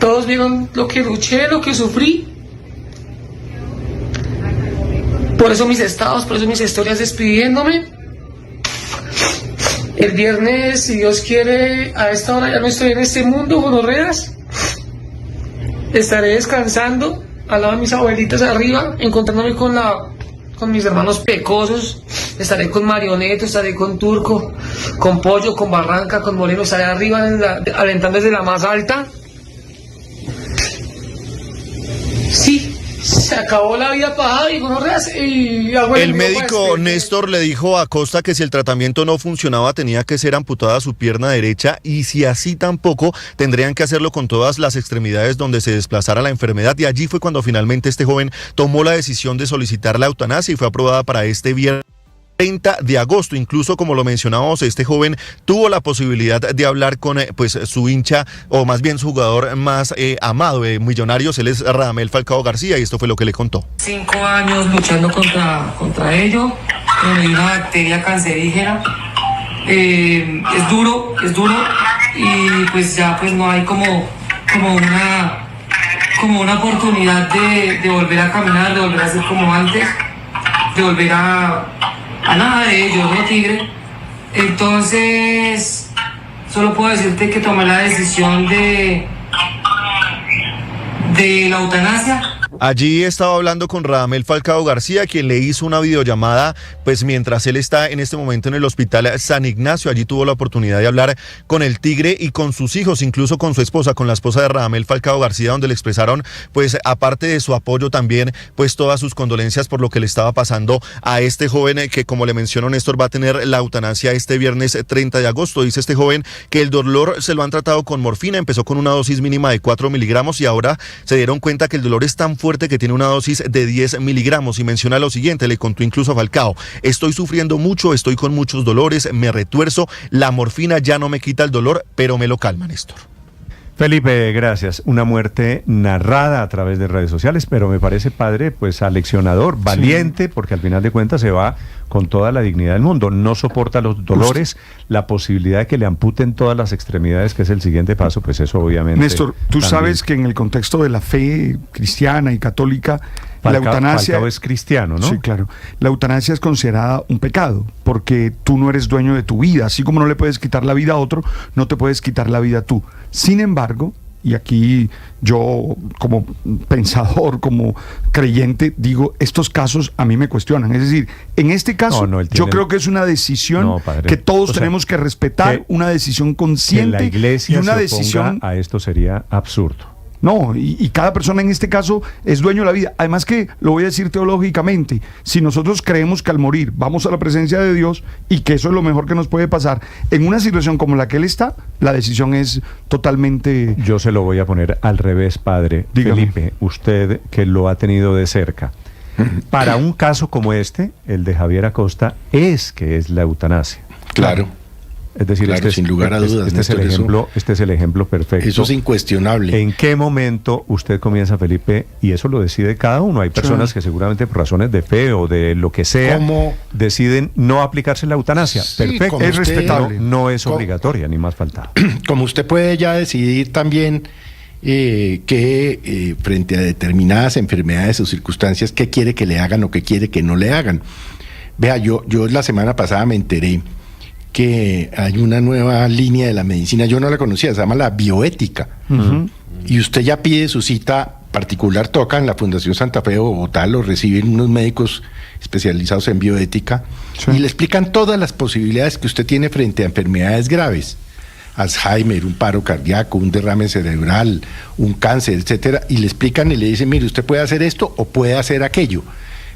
Todos vieron lo que luché, lo que sufrí. Por eso mis estados, por eso mis historias despidiéndome. El viernes, si Dios quiere, a esta hora ya no estoy en este mundo, gonorreas. Estaré descansando al lado de mis abuelitas arriba, encontrándome con mis hermanos pecosos. Estaré con Marioneto, estaré con Turco, con Pollo, con Barranca, con Moreno. Estaré arriba alentando desde la más alta. Sí, se acabó la vida para y gonorreas y el médico Néstor le dijo a Costa que si el tratamiento no funcionaba tenía que ser amputada su pierna derecha y si así tampoco tendrían que hacerlo con todas las extremidades donde se desplazara la enfermedad, y allí fue cuando finalmente este joven tomó la decisión de solicitar la eutanasia y fue aprobada para este viernes 30 de agosto. Incluso, como lo mencionábamos, este joven tuvo la posibilidad de hablar con pues su hincha, o más bien su jugador más amado de Millonarios. Él es Radamel Falcao García y esto fue lo que le contó. 5 años luchando contra ello, con una bacteria cancerígena. Es duro y pues ya pues no hay como una oportunidad de volver a caminar, de volver a ser como antes, de volver a nada de ello, ¿no, Tigre? Entonces, solo puedo decirte que tomé la decisión de la eutanasia. Allí estaba hablando con Radamel Falcao García, quien le hizo una videollamada, pues mientras él está en este momento en el hospital San Ignacio. Allí tuvo la oportunidad de hablar con el Tigre y con sus hijos, incluso con su esposa, con la esposa de Radamel Falcao García, donde le expresaron, pues aparte de su apoyo también, pues todas sus condolencias por lo que le estaba pasando a este joven que, como le mencionó Néstor, va a tener la eutanasia este viernes 30 de agosto. Dice este joven que el dolor se lo han tratado con morfina, empezó con una dosis mínima de 4 miligramos y ahora se dieron cuenta que el dolor es tan fuerte que tiene una dosis de 10 miligramos y menciona lo siguiente, le contó incluso a Falcao: estoy sufriendo mucho, estoy con muchos dolores, me retuerzo, la morfina ya no me quita el dolor, pero me lo calma, Néstor. Felipe, gracias. Una muerte narrada a través de redes sociales, pero me parece, padre, pues aleccionador, valiente, sí, porque al final de cuentas se va con toda la dignidad del mundo. No soporta los dolores, la posibilidad de que le amputen todas las extremidades, que es el siguiente paso, pues eso obviamente. Néstor, tú también sabes que en el contexto de la fe cristiana y católica, la eutanasia... Falcao es cristiano, ¿no? Sí, claro. La eutanasia es considerada un pecado, porque tú no eres dueño de tu vida. Así como no le puedes quitar la vida a otro, no te puedes quitar la vida tú. Sin embargo, y aquí yo como pensador, como creyente, digo, estos casos a mí me cuestionan. Es decir, en este caso, yo creo que es una decisión que todos tenemos que respetar, una decisión consciente, que la iglesia y una se decisión... a esto sería absurdo. No, y cada persona en este caso es dueño de la vida. Además que, lo voy a decir teológicamente, si nosotros creemos que al morir vamos a la presencia de Dios y que eso es lo mejor que nos puede pasar, en una situación como la que él está, la decisión es totalmente... Yo se lo voy a poner al revés, padre. Dígame. Felipe, usted que lo ha tenido de cerca, para un caso como este, el de Javier Acosta, es la eutanasia. Claro. Es decir, claro, sin lugar a dudas, este es el ejemplo perfecto. Eso es incuestionable. ¿En qué momento usted comienza, Felipe? Y eso lo decide cada uno. Hay personas que seguramente por razones de fe o de lo que sea, deciden no aplicarse la eutanasia. Sí, perfecto, es respetable. No es obligatoria, ni más faltaba. Como usted puede ya decidir también que frente a determinadas enfermedades o circunstancias, qué quiere que le hagan o qué quiere que no le hagan. Vea, yo la semana pasada me enteré que hay una nueva línea de la medicina, yo no la conocía, se llama la bioética. Y usted ya pide su cita particular, toca en la Fundación Santa Fe de Bogotá, lo reciben unos médicos especializados en bioética, y le explican todas las posibilidades que usted tiene frente a enfermedades graves: Alzheimer, un paro cardíaco, un derrame cerebral, un cáncer, etcétera, y le explican y le dicen, mire, usted puede hacer esto o puede hacer aquello.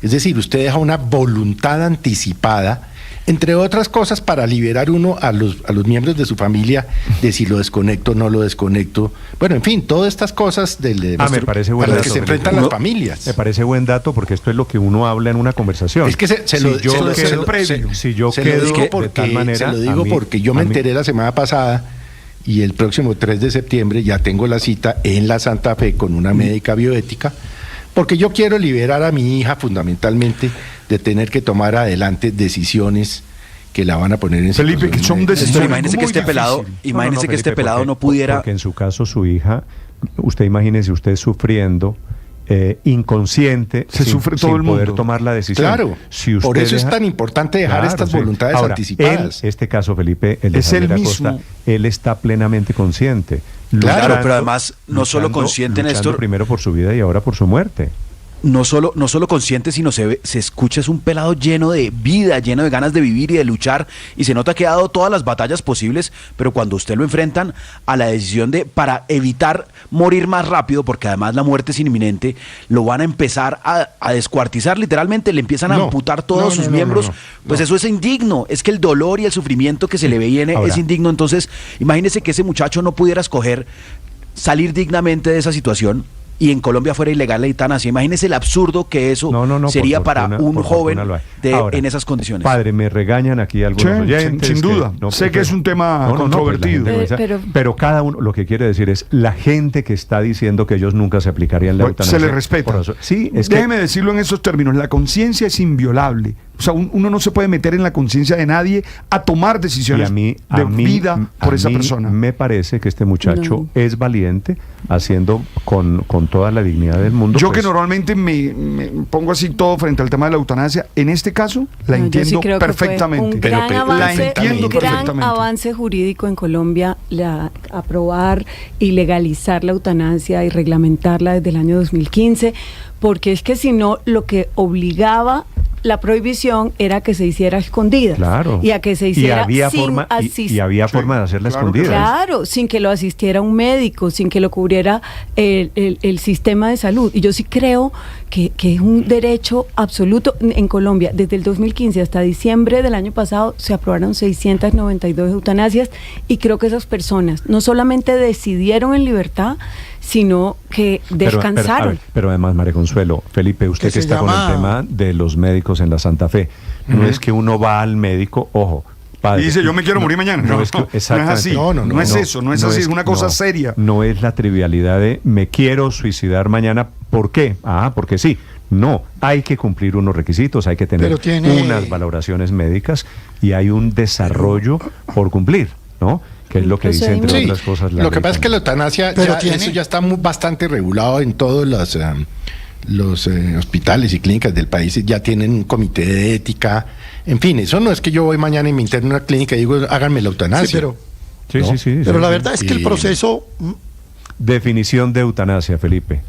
Es decir, usted deja una voluntad anticipada, entre otras cosas, para liberar uno a los miembros de su familia de si lo desconecto o no lo desconecto. Bueno, en fin, todas estas cosas me parece buen a las dato, que se enfrentan las familias. Me parece buen dato porque esto es lo que uno habla en una conversación. Es que se lo digo porque yo me enteré la semana pasada y el próximo 3 de septiembre ya tengo la cita en la Santa Fe con una médica bioética, porque yo quiero liberar a mi hija fundamentalmente de tener que tomar adelante decisiones que la van a poner en Felipe, que son decisiones Pero imagínese que muy este pelado, difíciles. imagínese que este Felipe, pelado porque- no pudiera. Porque en su caso su hija, usted imagínese usted sufriendo, inconsciente, Se sufre todo el poder mundo. tomar la decisión. Claro, Si usted por eso es deja- tan importante dejar Claro, estas sí. voluntades Ahora, anticipadas. Este caso, Felipe, el de Es él Javier mismo. Acosta, él está plenamente consciente. Claro, pero además, no solo consciente, luchando Néstor. primero por su vida y ahora por su muerte. No solo consciente, sino se escucha, es un pelado lleno de vida, lleno de ganas de vivir y de luchar, y se nota que ha dado todas las batallas posibles, pero cuando usted lo enfrentan a la decisión de, para evitar morir más rápido, porque además la muerte es inminente, lo van a empezar a descuartizar, literalmente le empiezan a No, amputar todos no, sus no, miembros, no, pues eso es indigno, es que el dolor y el sufrimiento que se le viene Ahora. es indigno. Entonces imagínese que ese muchacho no pudiera escoger salir dignamente de esa situación, y en Colombia fuera ilegal la eutanasia. Imagínese el absurdo que eso No, sería por para fortuna- un por joven fortuna lo hay. Ahora, en esas condiciones. Padre, me regañan aquí algunos Sí, oyentes. sin duda. Sé que es un tema controvertido. pues la gente Pero- pero cada uno, lo que quiere decir es, la gente que está diciendo que ellos nunca se aplicarían la eutanasia. Se le respeta. por eso- sí, es Déjeme decirlo en esos términos, la conciencia es inviolable. O sea, uno no se puede meter en la conciencia de nadie a tomar y decisiones a mí, de vida por esa mí persona. me parece que este muchacho No. es valiente, haciendo con toda la dignidad del mundo. Yo pues, que normalmente me pongo así todo frente al tema de la eutanasia, en este caso la No, yo sí entiendo creo que fue perfectamente. un gran pero- avance, la entiendo un gran perfectamente. avance jurídico en Colombia, aprobar y legalizar la eutanasia y reglamentarla desde el año 2015, porque es que si no, lo que obligaba la prohibición era que se hiciera escondida. Claro. Y a que se hiciera había sin forma, asistir. había forma de hacerla claro que escondida. Claro, sin que lo asistiera un médico, sin que lo cubriera el sistema de salud. Y yo sí creo que es un derecho absoluto en Colombia. Desde el 2015 hasta diciembre del año pasado se aprobaron 692 eutanasias, y creo que esas personas no solamente decidieron en libertad, sino que descansaron. Pero además, María Consuelo, Felipe, usted Que que se está con llama- el tema de los médicos en la Santa Fe, no es que uno va al médico, ojo, padre, Y dice, yo me quiero morir mañana. No, No, es que, no es exactamente. así. No es eso, no es así, es una cosa seria. No es la trivialidad de me quiero suicidar mañana, ¿por qué? Porque sí. No, hay que cumplir unos requisitos, hay que tener Pero tiene- unas valoraciones médicas y hay un desarrollo por cumplir, ¿no? Que es lo que dice, entre Sí, otras cosas, la lo que ley pasa es que la eutanasia, Pero ya, tiene- eso ya está bastante regulado en todos los hospitales y clínicas del país, ya tienen un comité de ética. En fin, eso no es que yo voy mañana y me interno en una clínica y digo, háganme la eutanasia. Sí, pero, Sí, ¿no? sí. pero la verdad es que el Y- proceso, Definición de eutanasia, Felipe.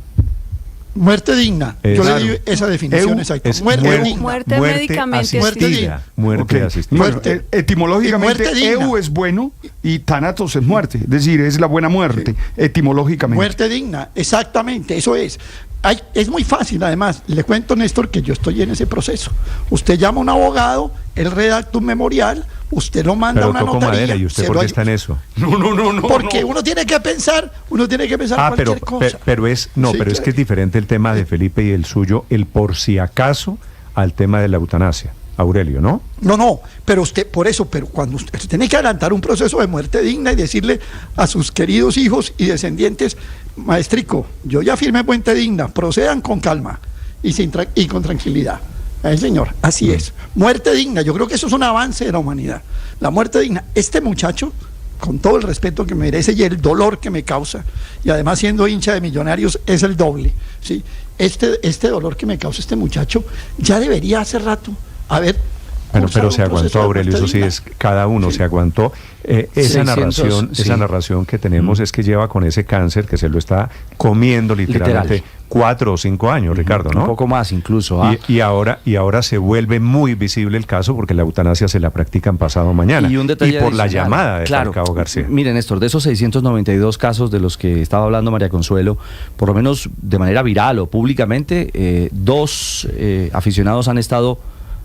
muerte digna, yo Claro. le di esa definición exacta. Es Muerte digna. Muerte médicamente asistida. Muerte Ok. asistida. Bueno, Muerte. etimológicamente, Y muerte digna. eu es bueno y thanatos es muerte. Es decir, es la buena muerte, etimológicamente. Muerte digna, exactamente, eso es. Es muy fácil, además. Le cuento, Néstor, que yo estoy en ese proceso. Usted llama a un abogado, él redacta un memorial, usted lo manda a Pero una toco notaría. madera, ¿y usted se por lo qué ay- está en eso? No. Porque uno tiene que pensar Pero, cualquier cosa. pero es, no, Sí, pero es claro. que es diferente el tema de Felipe y el suyo, el por si acaso, al tema de la eutanasia. Aurelio, ¿no? No, pero usted, por eso, pero cuando usted tiene que adelantar un proceso de muerte digna y decirle a sus queridos hijos y descendientes, maestrico, yo ya firmé muerte digna, procedan con calma y con tranquilidad. Señor, así es. Muerte digna, yo creo que eso es un avance de la humanidad. La muerte digna. Este muchacho, con todo el respeto que merece y el dolor que me causa, y además siendo hincha de Millonarios es el doble, ¿sí? Este dolor que me causa este muchacho ya debería hace rato haber Bueno, cursado pero un se aguantó, proceso de Aurelio, eso muerte sí digna. es, cada uno Sí. se aguantó. Esa 600, sí. narración que tenemos es que lleva con ese cáncer que se lo está comiendo literalmente Literal. 4 o 5 años, Ricardo, ¿no? Un poco más incluso. Y ahora se vuelve muy visible el caso porque la eutanasia se la practican pasado mañana. Y un detalle por la adicional. llamada de Claro. Falcao García. Mire, Néstor, de esos 692 casos de los que estaba hablando María Consuelo, por lo menos de manera viral o públicamente, 2 aficionados han estado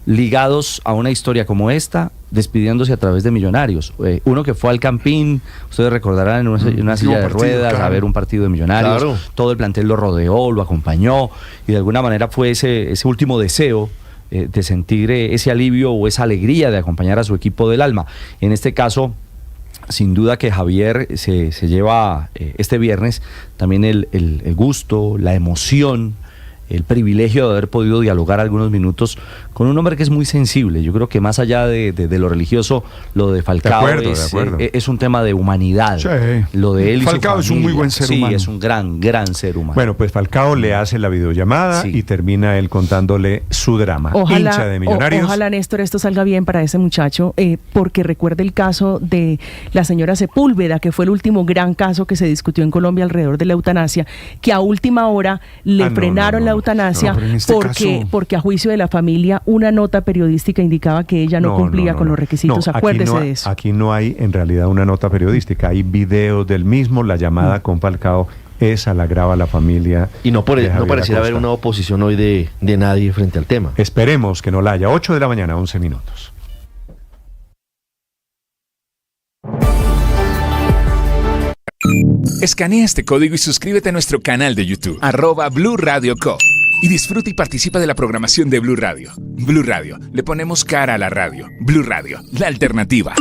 ligados a una historia como esta, despidiéndose a través de Millonarios. Uno que fue al Campín, ustedes recordarán, en una silla de partido, ruedas, claro. a ver un partido de Millonarios. Claro. Todo el plantel lo rodeó, lo acompañó, y de alguna manera fue ese último deseo de sentir ese alivio o esa alegría de acompañar a su equipo del alma. En este caso, sin duda que Javier se lleva este viernes también el gusto, la emoción, el privilegio de haber podido dialogar algunos minutos con un hombre que es muy sensible. Yo creo que más allá de lo religioso, lo de Falcao es un tema de humanidad. Sí. Lo de él y Falcao es un muy buen ser humano. Sí, es un gran ser humano. Bueno, pues Falcao le hace la videollamada y termina él contándole su drama. Hincha de Millonarios. Ojalá, Néstor, esto salga bien para ese muchacho, porque recuerde el caso de la señora Sepúlveda, que fue el último gran caso que se discutió en Colombia alrededor de la eutanasia, que a última hora le frenaron la eutanasia porque a juicio de la familia una nota periodística indicaba que ella no cumplía con los requisitos. Acuérdese de eso. Aquí no hay en realidad una nota periodística, hay videos del mismo, la llamada con Falcao. Esa la graba la familia. Y no pareciera haber una oposición hoy de nadie frente al tema. Esperemos que no la haya. 8 de la mañana, 11 minutos. Escanea este código y suscríbete a nuestro canal de YouTube, @Blue Radio Co. Y disfruta y participa de la programación de Blue Radio. Blue Radio, le ponemos cara a la radio. Blue Radio, la alternativa.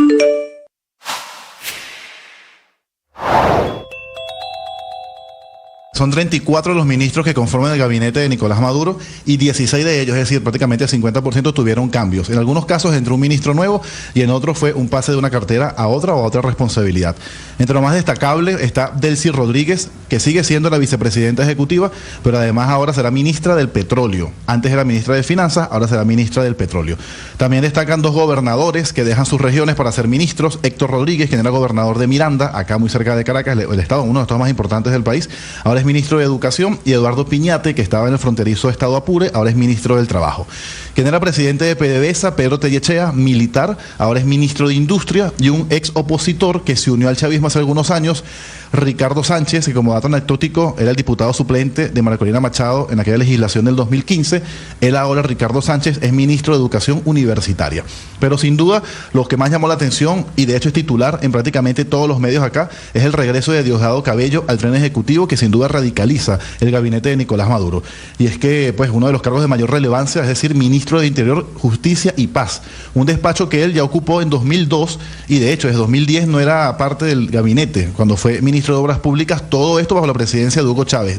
Son 34 los ministros que conforman el gabinete de Nicolás Maduro y 16 de ellos, es decir, prácticamente el 50% tuvieron cambios. En algunos casos entró un ministro nuevo y en otros fue un pase de una cartera a otra responsabilidad. Entre lo más destacable está Delcy Rodríguez, que sigue siendo la vicepresidenta ejecutiva, pero además ahora será ministra del Petróleo. Antes era ministra de Finanzas, ahora será ministra del Petróleo. También destacan 2 gobernadores que dejan sus regiones para ser ministros. Héctor Rodríguez, quien era gobernador de Miranda, acá muy cerca de Caracas, el estado, uno de los estados más importantes del país, ahora es ministro de Educación, y Eduardo Piñate, que estaba en el fronterizo estado Apure, ahora es ministro del Trabajo. Quien era presidente de PDVSA, Pedro Tellechea, militar, ahora es ministro de Industria, y un ex opositor que se unió al chavismo hace algunos años, Ricardo Sánchez, que como dato anecdótico era el diputado suplente de María Corina Machado en aquella legislación del 2015. Él ahora, Ricardo Sánchez, es ministro de Educación Universitaria. Pero sin duda, lo que más llamó la atención, y de hecho es titular en prácticamente todos los medios acá, es el regreso de Diosdado Cabello al tren ejecutivo, que sin duda radicaliza el gabinete de Nicolás Maduro. Y es que, pues, uno de los cargos de mayor relevancia, es decir, ministro de Interior, Justicia y Paz. Un despacho que él ya ocupó en 2002 y de hecho desde 2010 no era parte del gabinete cuando fue ministro de Obras Públicas, todo esto bajo la presidencia de Hugo Chávez.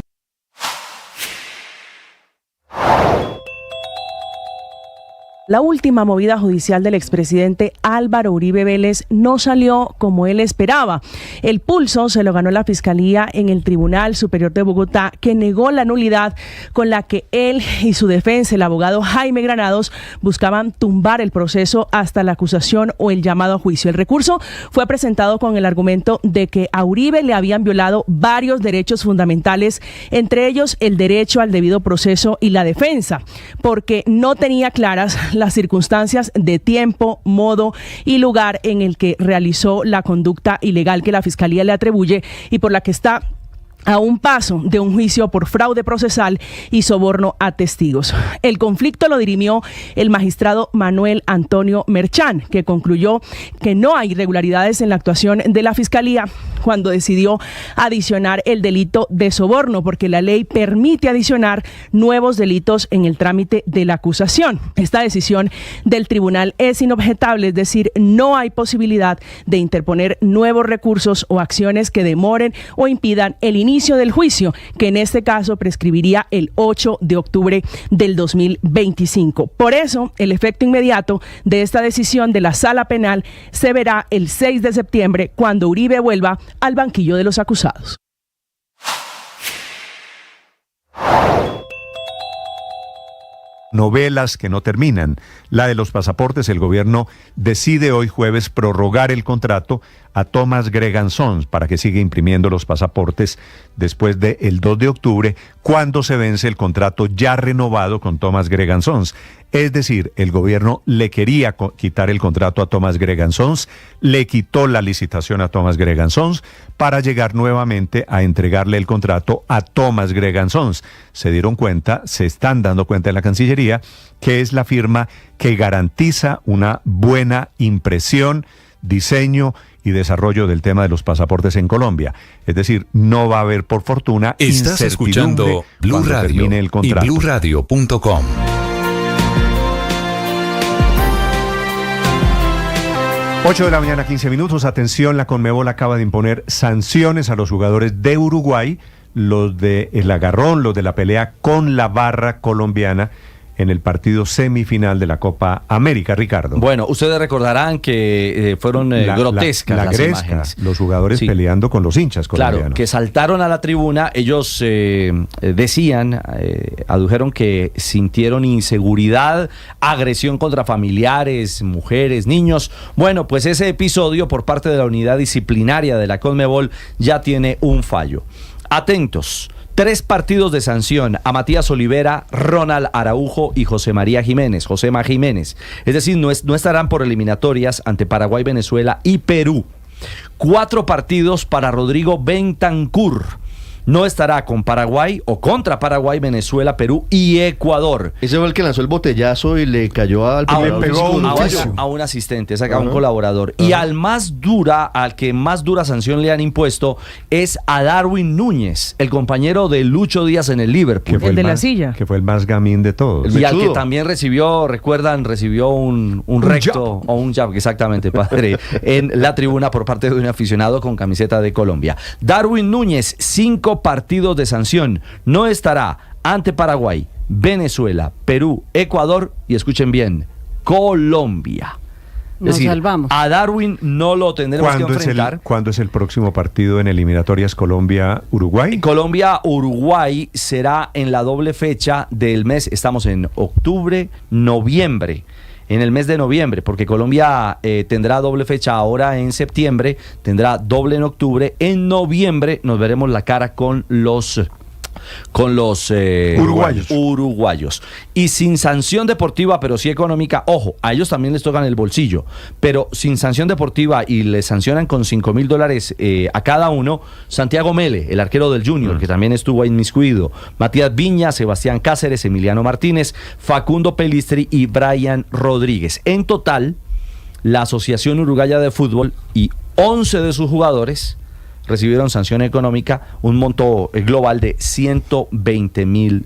La última movida judicial del expresidente Álvaro Uribe Vélez no salió como él esperaba. El pulso se lo ganó la Fiscalía en el Tribunal Superior de Bogotá, que negó la nulidad con la que él y su defensa, el abogado Jaime Granados, buscaban tumbar el proceso hasta la acusación o el llamado a juicio. El recurso fue presentado con el argumento de que a Uribe le habían violado varios derechos fundamentales, entre ellos el derecho al debido proceso y la defensa, porque no tenía claras las circunstancias de tiempo, modo y lugar en el que realizó la conducta ilegal que la Fiscalía le atribuye y por la que está a un paso de un juicio por fraude procesal y soborno a testigos. El conflicto lo dirimió el magistrado Manuel Antonio Merchán, que concluyó que no hay irregularidades en la actuación de la Fiscalía cuando decidió adicionar el delito de soborno, porque la ley permite adicionar nuevos delitos en el trámite de la acusación. Esta decisión del tribunal es inobjetable, es decir, no hay posibilidad de interponer nuevos recursos o acciones que demoren o impidan el inicio del juicio, que en este caso prescribiría el 8 de octubre del 2025. Por eso, el efecto inmediato de esta decisión de la Sala Penal se verá el 6 de septiembre, cuando Uribe vuelva al banquillo de los acusados. Novelas que no terminan. La de los pasaportes, el gobierno decide hoy jueves prorrogar el contrato a Thomas Gregan Sons para que siga imprimiendo los pasaportes después del 2 de octubre, cuando se vence el contrato ya renovado con Thomas Gregan Sons. Es decir, el gobierno le quería quitar el contrato a Thomas Gregan Sons, le quitó la licitación a Thomas Gregan Sons para llegar nuevamente a entregarle el contrato a Thomas Gregan Sons. Se dieron cuenta, se están dando cuenta en la Cancillería, que es la firma que garantiza una buena impresión, diseño y desarrollo del tema de los pasaportes en Colombia. Es decir, no va a haber, por fortuna, estás escuchando Blue Radio el contrato. Y BlueRadio.com. 8 de la mañana, 15 minutos. Atención, la Conmebol acaba de imponer sanciones a los jugadores de Uruguay los de el agarrón, los de la pelea con la barra colombiana en el partido semifinal de la Copa América, Ricardo. Bueno, ustedes recordarán que fueron grotescas las imágenes. Los jugadores peleando con los hinchas colombianos. Claro, que saltaron a la tribuna, ellos decían, adujeron que sintieron inseguridad, agresión contra familiares, mujeres, niños. Bueno, pues ese episodio por parte de la unidad disciplinaria de la Conmebol ya tiene un fallo. Atentos. 3 partidos de sanción a Matías Olivera, Ronald Araujo y Josema Jiménez. Es decir, no estarán por eliminatorias ante Paraguay, Venezuela y Perú. 4 partidos para Rodrigo Bentancur. No estará con Paraguay o contra Paraguay, Venezuela, Perú y Ecuador. Ese fue el que lanzó el botellazo y le cayó al a un asistente, a un colaborador. Y al que más dura sanción le han impuesto es a Darwin Núñez, el compañero de Lucho Díaz en el Liverpool. El de la silla. Que fue el más gamín de todos. Y al que también recibió un recto o un jab, exactamente, padre, en la tribuna por parte de un aficionado con camiseta de Colombia. Darwin Núñez, 5 partidos de sanción. No estará ante Paraguay, Venezuela, Perú, Ecuador y escuchen bien, Colombia. Nos salvamos. A Darwin no lo tendremos que enfrentar. ¿Cuándo es el próximo partido en eliminatorias Colombia-Uruguay? Colombia-Uruguay será en la doble fecha del mes. Estamos en octubre, noviembre. En el mes de noviembre, porque Colombia tendrá doble fecha ahora en septiembre, tendrá doble en octubre. En noviembre nos veremos la cara con los uruguayos. Y sin sanción deportiva, pero sí económica, ojo, a ellos también les tocan el bolsillo, pero sin sanción deportiva y les sancionan con $5,000 a cada uno, Santiago Mele, el arquero del Junior, que también estuvo ahí inmiscuido, Matías Viña, Sebastián Cáceres, Emiliano Martínez, Facundo Pelistri y Brian Rodríguez. En total, la Asociación Uruguaya de Fútbol y 11 de sus jugadores recibieron sanción económica, un monto global de $120,000.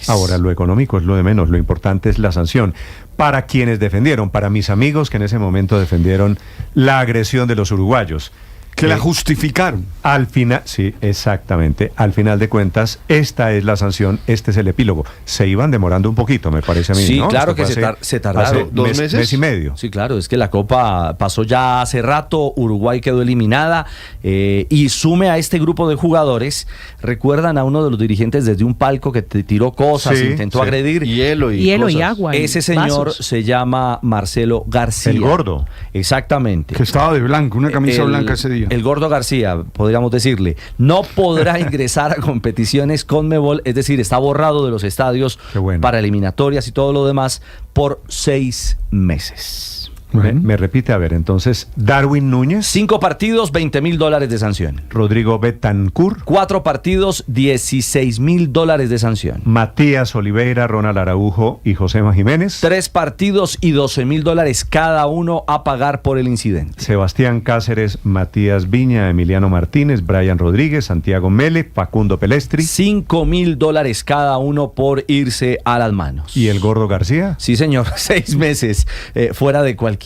Ahora, lo económico es lo de menos, lo importante es la sanción. Para quienes defendieron, para mis amigos que en ese momento defendieron la agresión de los uruguayos. Que la justificaron. Al final, sí, exactamente. Al final de cuentas, esta es la sanción, este es el epílogo. Se iban demorando un poquito, me parece a mí. Sí, ¿no? claro que se tardaron. ¿2 meses? Mes y medio. Sí, claro, es que la Copa pasó ya hace rato, Uruguay quedó eliminada y sume a este grupo de jugadores, recuerdan a uno de los dirigentes desde un palco que tiró cosas, intentó agredir. Hielo y agua. Ese señor se llama Marcelo García. El gordo. Exactamente. Que estaba de blanco, una camisa blanca ese día. El gordo García, podríamos decirle, no podrá ingresar a competiciones Conmebol, es decir, está borrado de los estadios para eliminatorias y todo lo demás por 6 meses. Me repite, a ver, entonces, Darwin Núñez. 5 partidos, $20,000 de sanción. Rodrigo Bentancur. 4 partidos, $16,000 de sanción. Matías Oliveira, Ronald Araujo y Josema Jiménez. 3 partidos y $12,000 cada uno a pagar por el incidente. Sebastián Cáceres, Matías Viña, Emiliano Martínez, Brian Rodríguez, Santiago Mele, Facundo Pelestri. $5,000 cada uno por irse a las manos. ¿Y el gordo García? Sí, señor, 6 meses fuera de cualquier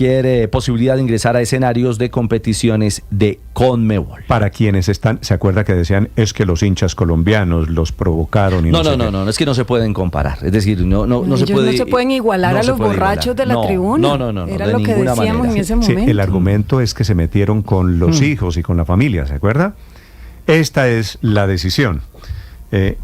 posibilidad de ingresar a escenarios de competiciones de Conmebol. Para quienes están, ¿se acuerda que decían es que los hinchas colombianos los provocaron? Y no, es que no se pueden comparar. Es decir, no se puede. No se pueden igualar a los borrachos de la tribuna. No. Era lo que decíamos manera. en ese momento. Sí, el argumento es que se metieron con los hijos y con la familia, ¿se acuerda? Esta es la decisión.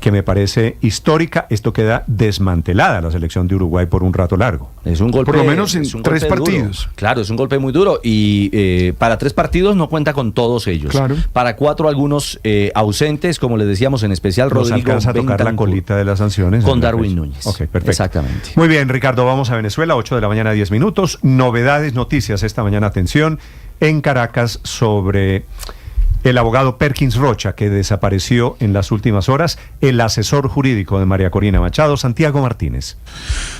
Que me parece histórica. Esto queda desmantelada la selección de Uruguay por un rato largo. Es un golpe, por lo menos en 3 partidos. Duro. Claro, es un golpe muy duro y para 3 partidos no cuenta con todos ellos. Claro. Para 4 algunos ausentes, como les decíamos, en especial Rodrigo. Nos alcanza a tocar la colita de las sanciones. Con Darwin Núñez. Ok, perfecto. Exactamente. Muy bien, Ricardo, vamos a Venezuela, 8 de la mañana, 10 minutos. Novedades, noticias esta mañana, atención, en Caracas sobre el abogado Perkins Rocha, que desapareció en las últimas horas, el asesor jurídico de María Corina Machado, Santiago Martínez.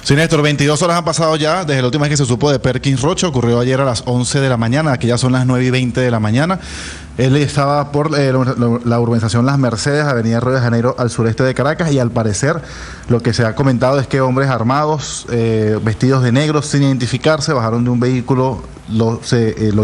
Sí, Néstor, 22 horas han pasado ya desde la última vez que se supo de Perkins Rocha. Ocurrió ayer a las 11 de la mañana, aquí ya son las 9:20 de la mañana. Él estaba por la urbanización Las Mercedes, Avenida Río de Janeiro, al sureste de Caracas, y al parecer lo que se ha comentado es que hombres armados, vestidos de negro, sin identificarse, bajaron de un vehículo, lo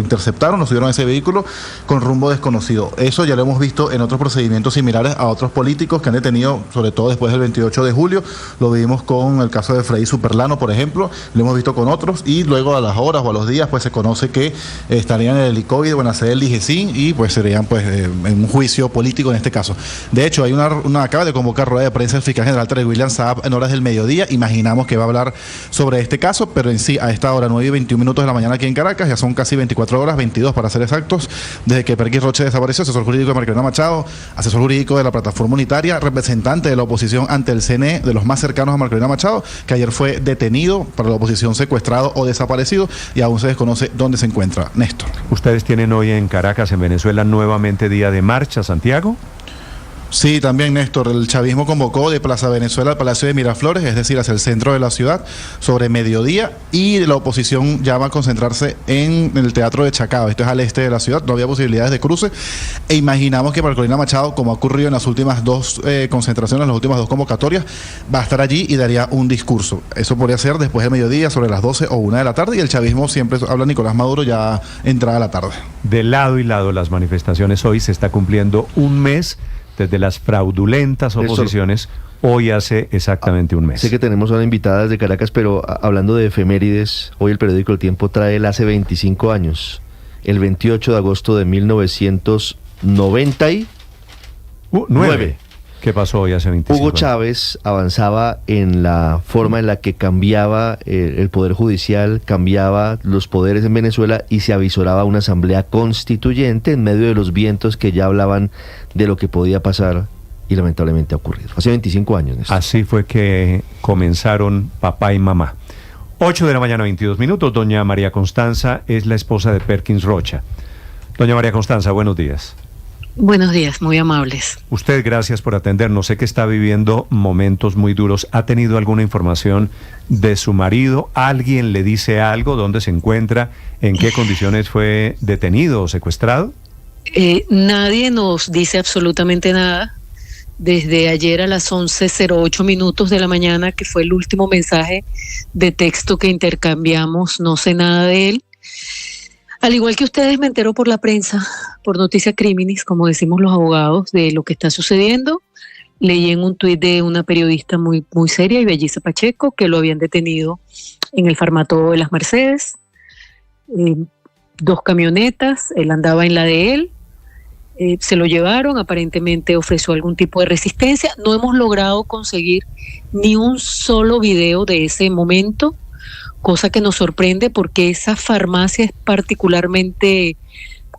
interceptaron, lo subieron a ese vehículo con rumbo desconocido. Eso ya lo hemos visto en otros procedimientos similares a otros políticos que han detenido, sobre todo después del 28 de julio. Lo vimos con el caso de Freddy Superlano, por ejemplo, lo hemos visto con otros, y luego a las horas o a los días pues se conoce que estarían en el helicoide o en la sede del IGECIN, y pues serían pues en un juicio político en este caso. De hecho, hay acaba de convocar rueda de prensa el fiscal general Terry William Saab en horas del mediodía. Imaginamos que va a hablar sobre este caso, pero en sí, a esta hora, 9:21 de la mañana aquí en Caracas, ya son casi 24 horas, 22 para ser exactos, desde que Perkins Roche desapareció. Asesor jurídico de Margarita Machado, asesor jurídico de la plataforma unitaria, representante de la oposición ante el CNE, de los más cercanos a Margarita Machado, que ayer fue detenido, para la oposición secuestrado o desaparecido, y aún se desconoce dónde se encuentra. Néstor. Ustedes tienen hoy en Caracas, en Venezuela, nuevamente día de marcha, Santiago. Sí, también, Néstor, el chavismo convocó de Plaza Venezuela al Palacio de Miraflores, es decir, hacia el centro de la ciudad, sobre mediodía, y la oposición llama a concentrarse en el Teatro de Chacao. Esto es al este de la ciudad, no había posibilidades de cruce, e imaginamos que Margarita Machado, como ha ocurrido en las últimas dos concentraciones, las últimas dos convocatorias, va a estar allí y daría un discurso. Eso podría ser después del mediodía, sobre las 12 o 1 de la tarde, y el chavismo siempre habla Nicolás Maduro ya entrada la tarde. De lado y lado las manifestaciones, hoy se está cumpliendo un mes desde las fraudulentas oposiciones, hoy hace exactamente un mes. Sé que tenemos una invitada desde Caracas, pero hablando de efemérides, hoy el periódico El Tiempo trae el hace 25 años, el 28 de agosto de 1999. ¿Qué pasó hoy hace 25 Hugo años? Chávez avanzaba en la forma en la que cambiaba el Poder Judicial, cambiaba los poderes en Venezuela, y se avisoraba una asamblea constituyente en medio de los vientos que ya hablaban de lo que podía pasar, y lamentablemente ha ocurrido. Hace 25 años. Néstor. Así fue que comenzaron papá y mamá. 8 de la mañana, 22 minutos. Doña María Constanza es la esposa de Perkins Rocha. Doña María Constanza, buenos días. Buenos días, muy amables. Usted, gracias por atendernos. Sé que está viviendo momentos muy duros. ¿Ha tenido alguna información de su marido? ¿Alguien le dice algo? ¿Dónde se encuentra? ¿En qué condiciones fue detenido o secuestrado? Nadie nos dice absolutamente nada. Desde ayer a las 11:08 de la mañana, que fue el último mensaje de texto que intercambiamos, no sé nada de él. Al igual que ustedes, me entero por la prensa, por Noticia Criminis, como decimos los abogados, de lo que está sucediendo. Leí en un tuit de una periodista muy, muy seria, Ibelliza Pacheco, que lo habían detenido en el Farmatodo de Las Mercedes. 2 camionetas, él andaba en la de él. Se lo llevaron, aparentemente ofreció algún tipo de resistencia. No hemos logrado conseguir ni un solo video de ese momento, cosa que nos sorprende porque esa farmacia es particularmente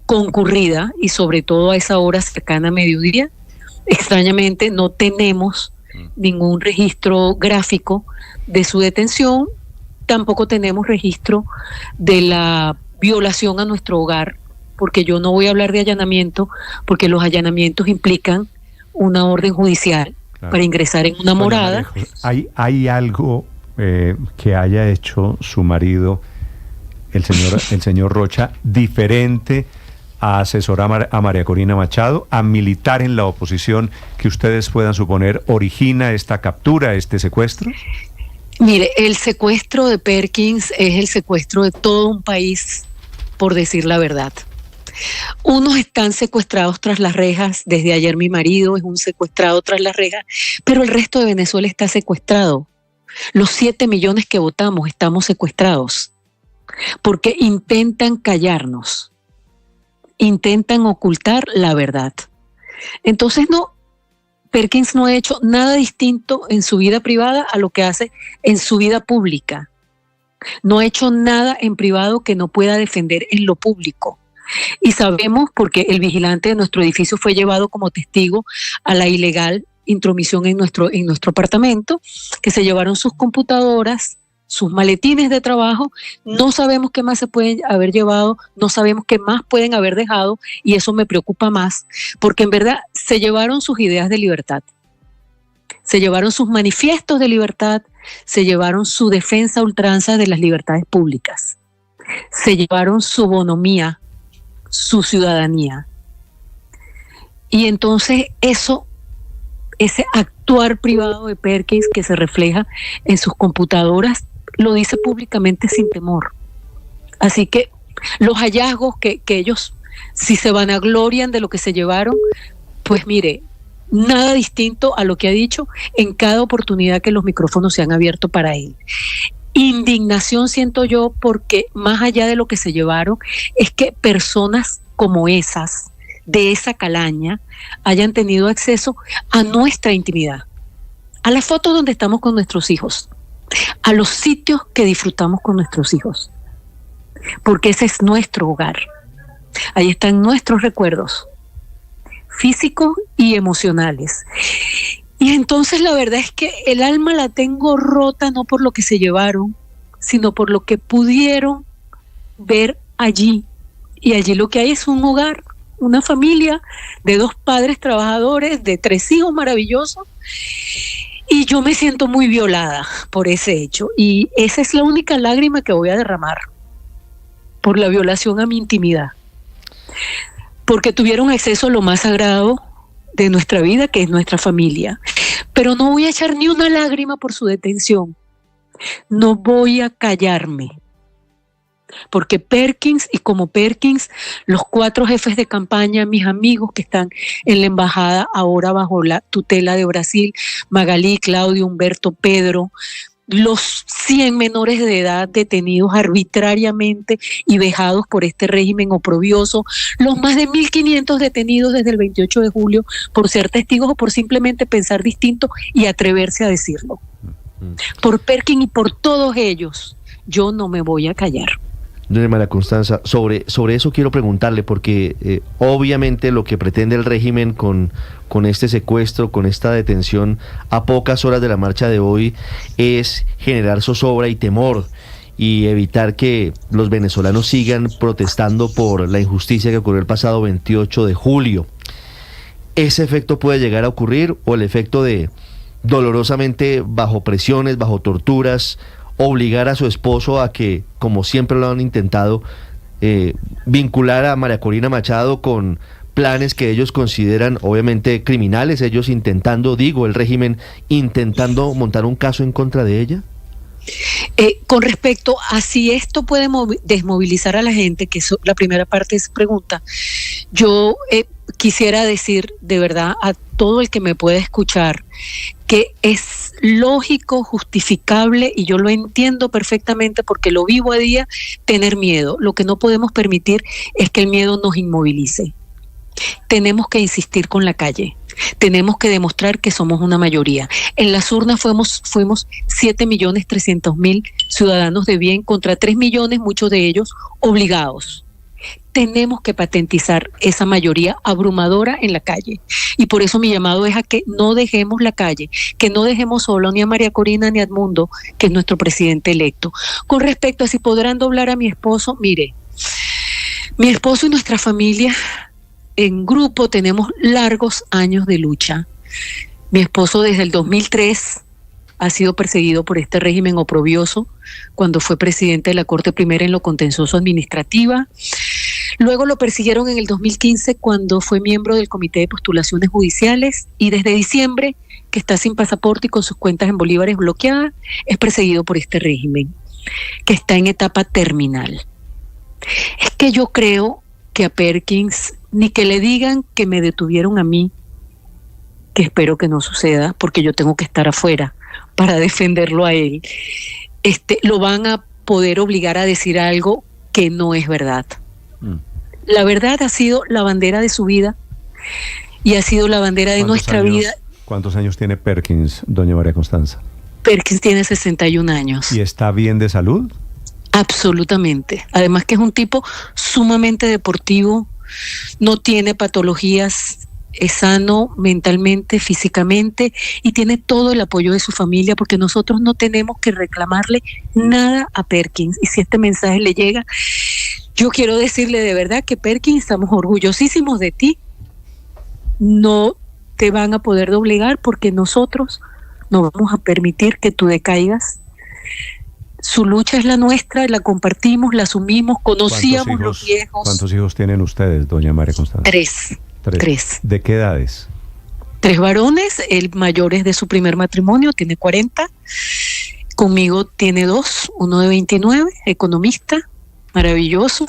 concurrida, y sobre todo a esa hora cercana a mediodía. Extrañamente no tenemos ningún registro gráfico de su detención, tampoco tenemos registro de la violación a nuestro hogar, porque yo no voy a hablar de allanamiento, porque los allanamientos implican una orden judicial para ingresar en una morada. ¿Hay algo que haya hecho su marido, el señor Rocha, diferente a asesorar a María Corina Machado, a militar en la oposición, que ustedes puedan suponer origina esta captura, este secuestro? Mire, el secuestro de Perkins es el secuestro de todo un país, por decir la verdad. Unos están secuestrados tras las rejas, desde ayer mi marido es un secuestrado tras las rejas, pero el resto de Venezuela está secuestrado. Los 7 millones que votamos estamos secuestrados, porque intentan callarnos, intentan ocultar la verdad. Entonces Perkins no ha hecho nada distinto en su vida privada a lo que hace en su vida pública. No ha hecho nada en privado que no pueda defender en lo público. Y sabemos, porque el vigilante de nuestro edificio fue llevado como testigo a la ilegal intromisión en nuestro apartamento, que se llevaron sus computadoras, sus maletines de trabajo. No sabemos qué más se pueden haber llevado, no sabemos qué más pueden haber dejado, y eso me preocupa más, porque en verdad se llevaron sus ideas de libertad, se llevaron sus manifiestos de libertad, se llevaron su defensa a ultranza de las libertades públicas, se llevaron su bonomía, su ciudadanía. Y entonces ese actuar privado de Perkins que se refleja en sus computadoras, lo dice públicamente sin temor. Así que los hallazgos que ellos, si se vanaglorian de lo que se llevaron, pues mire, nada distinto a lo que ha dicho en cada oportunidad que los micrófonos se han abierto para él. Indignación siento yo porque más allá de lo que se llevaron, es que personas como esas, de esa calaña, hayan tenido acceso a nuestra intimidad, a las fotos donde estamos con nuestros hijos, a los sitios que disfrutamos con nuestros hijos, porque ese es nuestro hogar. Ahí están nuestros recuerdos físicos y emocionales. Y entonces la verdad es que el alma la tengo rota no por lo que se llevaron, sino por lo que pudieron ver allí. Y allí lo que hay es un hogar, una familia de 2 padres trabajadores, de 3 hijos maravillosos. Y yo me siento muy violada por ese hecho. Y esa es la única lágrima que voy a derramar por la violación a mi intimidad. Porque tuvieron acceso a lo más sagrado de nuestra vida, que es nuestra familia. Pero no voy a echar ni una lágrima por su detención. No voy a callarme. Porque Perkins, y como Perkins, los 4 jefes de campaña, mis amigos que están en la embajada ahora bajo la tutela de Brasil, Magalí, Claudio, Humberto, Pedro, los 100 menores de edad detenidos arbitrariamente y vejados por este régimen oprobioso, los más de 1.500 detenidos desde el 28 de julio por ser testigos o por simplemente pensar distinto y atreverse a decirlo. Por Perkins y por todos ellos, yo no me voy a callar. Doña María Constanza, sobre eso quiero preguntarle, porque obviamente lo que pretende el régimen con este secuestro, con esta detención a pocas horas de la marcha de hoy, es generar zozobra y temor y evitar que los venezolanos sigan protestando por la injusticia que ocurrió el pasado 28 de julio. ¿Ese efecto puede llegar a ocurrir, o el efecto de dolorosamente bajo presiones, bajo torturas, obligar a su esposo a que, como siempre lo han intentado, vincular a María Corina Machado con planes que ellos consideran obviamente criminales, ellos intentando, el régimen intentando montar un caso en contra de ella? Con respecto a si esto puede desmovilizar a la gente, que es la primera parte de su pregunta, yo quisiera decir de verdad a todo el que me pueda escuchar que es lógico, justificable, y yo lo entiendo perfectamente porque lo vivo a día, tener miedo. Lo que no podemos permitir es que el miedo nos inmovilice. Tenemos que insistir con la calle. Tenemos que demostrar que somos una mayoría. En las urnas fuimos 7.300.000 ciudadanos de bien contra 3 millones, muchos de ellos obligados. Tenemos que patentizar esa mayoría abrumadora en la calle. Y por eso mi llamado es a que no dejemos la calle, que no dejemos solo ni a María Corina ni a Edmundo, que es nuestro presidente electo. Con respecto a si podrán doblar a mi esposo, mire, mi esposo y nuestra familia en grupo tenemos largos años de lucha. Mi esposo desde el 2003 ha sido perseguido por este régimen oprobioso cuando fue presidente de la Corte Primera en lo contencioso administrativa. Luego lo persiguieron en el 2015 cuando fue miembro del Comité de Postulaciones Judiciales, y desde diciembre, que está sin pasaporte y con sus cuentas en bolívares bloqueadas, es perseguido por este régimen, que está en etapa terminal. Es que yo creo que a Perkins, ni que le digan que me detuvieron a mí, que espero que no suceda, porque yo tengo que estar afuera para defenderlo a él, lo van a poder obligar a decir algo que no es verdad. La verdad ha sido la bandera de su vida y ha sido la bandera de nuestra vida. ¿Cuántos años tiene Perkins, doña María Constanza? Perkins tiene 61 años. ¿Y está bien de salud? Absolutamente. Además que es un tipo sumamente deportivo, no tiene patologías, es sano mentalmente, físicamente, y tiene todo el apoyo de su familia, porque nosotros no tenemos que reclamarle nada a Perkins. Y si este mensaje le llega, yo quiero decirle de verdad que Perkins, estamos orgullosísimos de ti. No te van a poder doblegar, porque nosotros no vamos a permitir que tú decaigas. Su lucha es la nuestra, la compartimos, la asumimos, conocíamos los viejos. ¿Cuántos hijos tienen ustedes, doña María Constanza? Tres. ¿De qué edades? 3 varones, el mayor es de su primer matrimonio, tiene 40. Conmigo tiene 2, uno de 29, economista, maravilloso.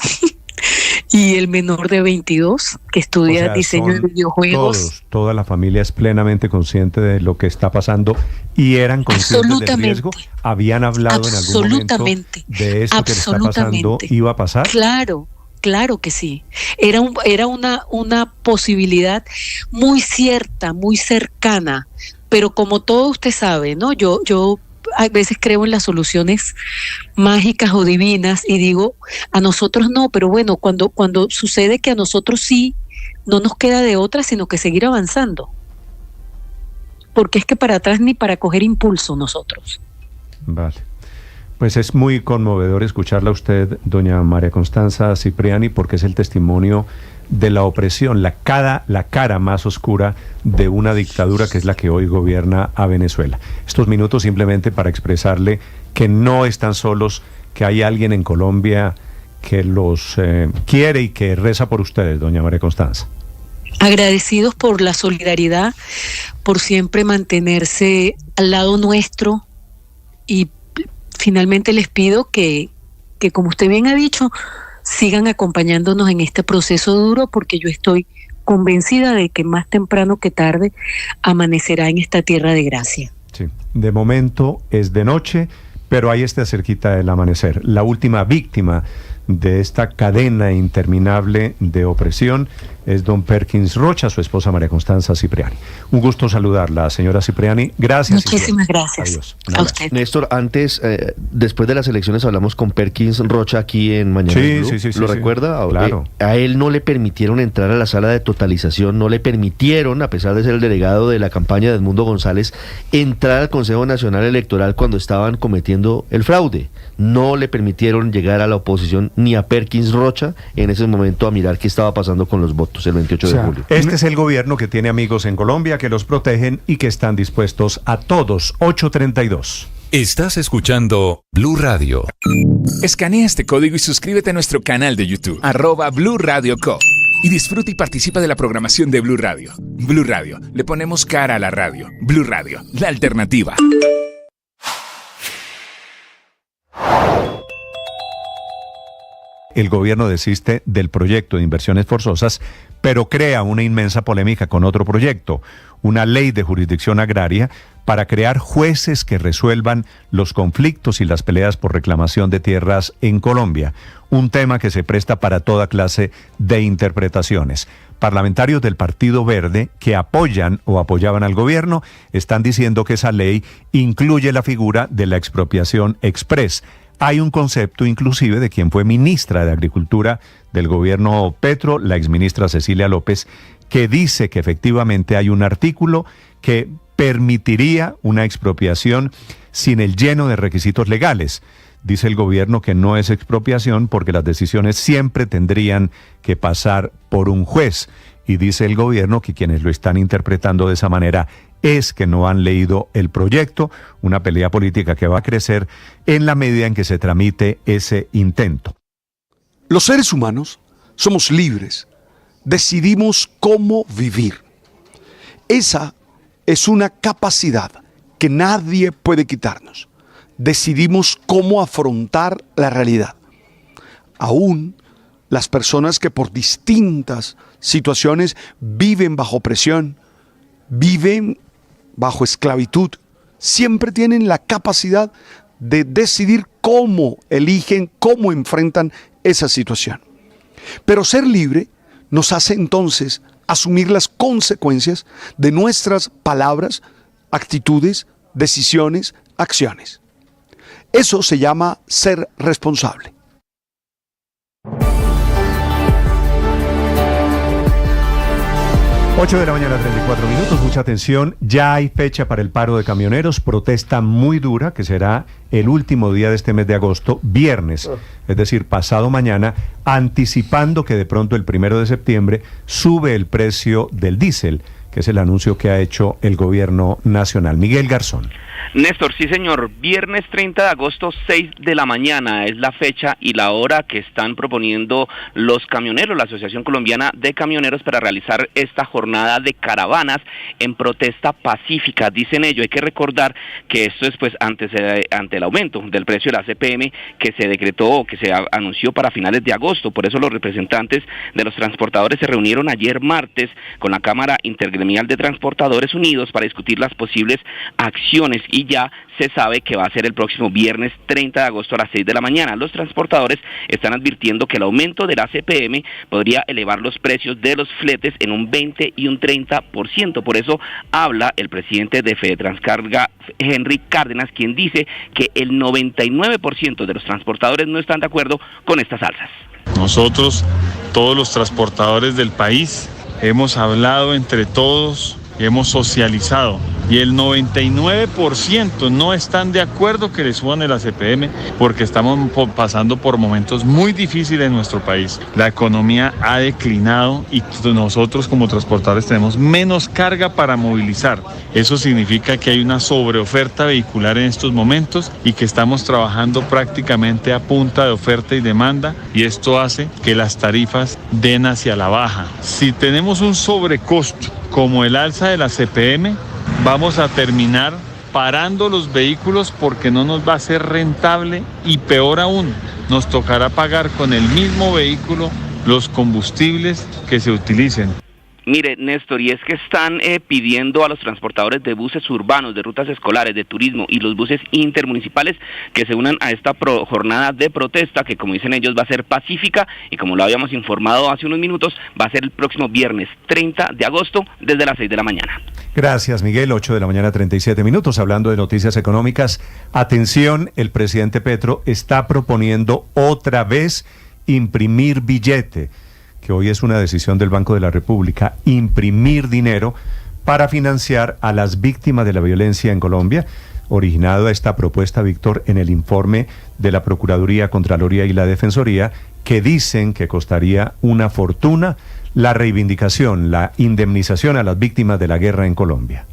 Y el menor de 22, que estudia diseño de videojuegos. Toda la familia es plenamente consciente de lo que está pasando y eran conscientes del riesgo. ¿Habían hablado en algún momento de esto que le está pasando iba a pasar? Claro que sí. Era una posibilidad muy cierta, muy cercana, pero como todo usted sabe, ¿no? Yo a veces creo en las soluciones mágicas o divinas y digo, a nosotros no, pero bueno, cuando sucede que a nosotros sí, no nos queda de otra sino que seguir avanzando. Porque es que para atrás ni para coger impulso nosotros. Vale. Pues es muy conmovedor escucharla a usted, doña María Constanza Cipriani, porque es el testimonio de la opresión, la cara más oscura de una dictadura que es la que hoy gobierna a Venezuela. Estos minutos simplemente para expresarle que no están solos, que hay alguien en Colombia que los quiere y que reza por ustedes, doña María Constanza. Agradecidos por la solidaridad, por siempre mantenerse al lado nuestro y finalmente les pido que como usted bien ha dicho, sigan acompañándonos en este proceso duro porque yo estoy convencida de que más temprano que tarde amanecerá en esta tierra de gracia. Sí, de momento es de noche, pero ahí está cerquita del amanecer. La última víctima de esta cadena interminable de opresión es don Perkins Rocha, su esposa María Constanza Cipriani. Un gusto saludarla, señora Cipriani. Gracias. Muchísimas gracias. Adiós. A usted. Néstor, antes, después de las elecciones hablamos con Perkins Rocha aquí en Mañana Blue. Sí, ¿Lo recuerda? Claro. A él no le permitieron entrar a la sala de totalización, no le permitieron, a pesar de ser el delegado de la campaña de Edmundo González, entrar al Consejo Nacional Electoral cuando estaban cometiendo el fraude. No le permitieron llegar a la oposición ni a Perkins Rocha en ese momento a mirar qué estaba pasando con los votos el 28 de julio. Este es el gobierno que tiene amigos en Colombia que los protegen y que están dispuestos a todos. 8:32. Estás escuchando Blue Radio. Escanea este código y suscríbete a nuestro canal de YouTube, @Blue Radio Co. Y disfruta y participa de la programación de Blue Radio. Blue Radio, le ponemos cara a la radio. Blue Radio, la alternativa. El gobierno desiste del proyecto de inversiones forzosas, pero crea una inmensa polémica con otro proyecto, una ley de jurisdicción agraria para crear jueces que resuelvan los conflictos y las peleas por reclamación de tierras en Colombia, un tema que se presta para toda clase de interpretaciones. Parlamentarios del Partido Verde que apoyan o apoyaban al gobierno están diciendo que esa ley incluye la figura de la expropiación express. Hay un concepto inclusive de quien fue ministra de Agricultura del gobierno Petro, la exministra Cecilia López, que dice que efectivamente hay un artículo que permitiría una expropiación sin el lleno de requisitos legales. Dice el gobierno que no es expropiación porque las decisiones siempre tendrían que pasar por un juez. Y dice el gobierno que quienes lo están interpretando de esa manera es que no han leído el proyecto, una pelea política que va a crecer en la medida en que se tramite ese intento. Los seres humanos somos libres, decidimos cómo vivir. Esa es una capacidad que nadie puede quitarnos. Decidimos cómo afrontar la realidad. Aún las personas que por distintas situaciones viven bajo presión, viven bajo esclavitud, siempre tienen la capacidad de decidir cómo eligen, cómo enfrentan esa situación. Pero ser libre nos hace entonces asumir las consecuencias de nuestras palabras, actitudes, decisiones, acciones. Eso se llama ser responsable. 8 de la mañana, 34 minutos, mucha atención. Ya hay fecha para el paro de camioneros, protesta muy dura que será el último día de este mes de agosto, viernes, es decir, pasado mañana, anticipando que de pronto el 1 de septiembre sube el precio del diésel, que es el anuncio que ha hecho el gobierno nacional. Miguel Garzón. Néstor, sí señor, viernes 30 de agosto, 6 de la mañana es la fecha y la hora que están proponiendo los camioneros, la Asociación Colombiana de Camioneros, para realizar esta jornada de caravanas en protesta pacífica. Dicen ellos, hay que recordar que esto es pues ante el aumento del precio de la CPM que se decretó o que se anunció para finales de agosto. Por eso los representantes de los transportadores se reunieron ayer martes con la Cámara Intergremial de Transportadores Unidos para discutir las posibles acciones, y ya se sabe que va a ser el próximo viernes 30 de agosto a las 6 de la mañana. Los transportadores están advirtiendo que el aumento de la CPM podría elevar los precios de los fletes en un 20 y un 30%. Por eso habla el presidente de Fedetranscarga, Henry Cárdenas, quien dice que el 99% de los transportadores no están de acuerdo con estas alzas. Nosotros, todos los transportadores del país, hemos hablado entre todos, hemos socializado, y el 99% no están de acuerdo que le suban el ACPM porque estamos pasando por momentos muy difíciles en nuestro país. La economía ha declinado y nosotros como transportadores tenemos menos carga para movilizar. Eso significa que hay una sobreoferta vehicular en estos momentos y que estamos trabajando prácticamente a punta de oferta y demanda, y esto hace que las tarifas den hacia la baja. Si tenemos un sobrecosto como el alza de la CPM, vamos a terminar parando los vehículos porque no nos va a ser rentable, y peor aún, nos tocará pagar con el mismo vehículo los combustibles que se utilicen. Mire, Néstor, y es que están pidiendo a los transportadores de buses urbanos, de rutas escolares, de turismo y los buses intermunicipales que se unan a esta jornada de protesta que, como dicen ellos, va a ser pacífica y, como lo habíamos informado hace unos minutos, va a ser el próximo viernes 30 de agosto desde las 6 de la mañana. Gracias, Miguel. 8 de la mañana, 37 minutos. Hablando de noticias económicas, atención, el presidente Petro está proponiendo otra vez imprimir billete, que hoy es una decisión del Banco de la República, imprimir dinero para financiar a las víctimas de la violencia en Colombia. Originado esta propuesta, Víctor, en el informe de la Procuraduría, Contraloría y la Defensoría, que dicen que costaría una fortuna la reivindicación, la indemnización a las víctimas de la guerra en Colombia.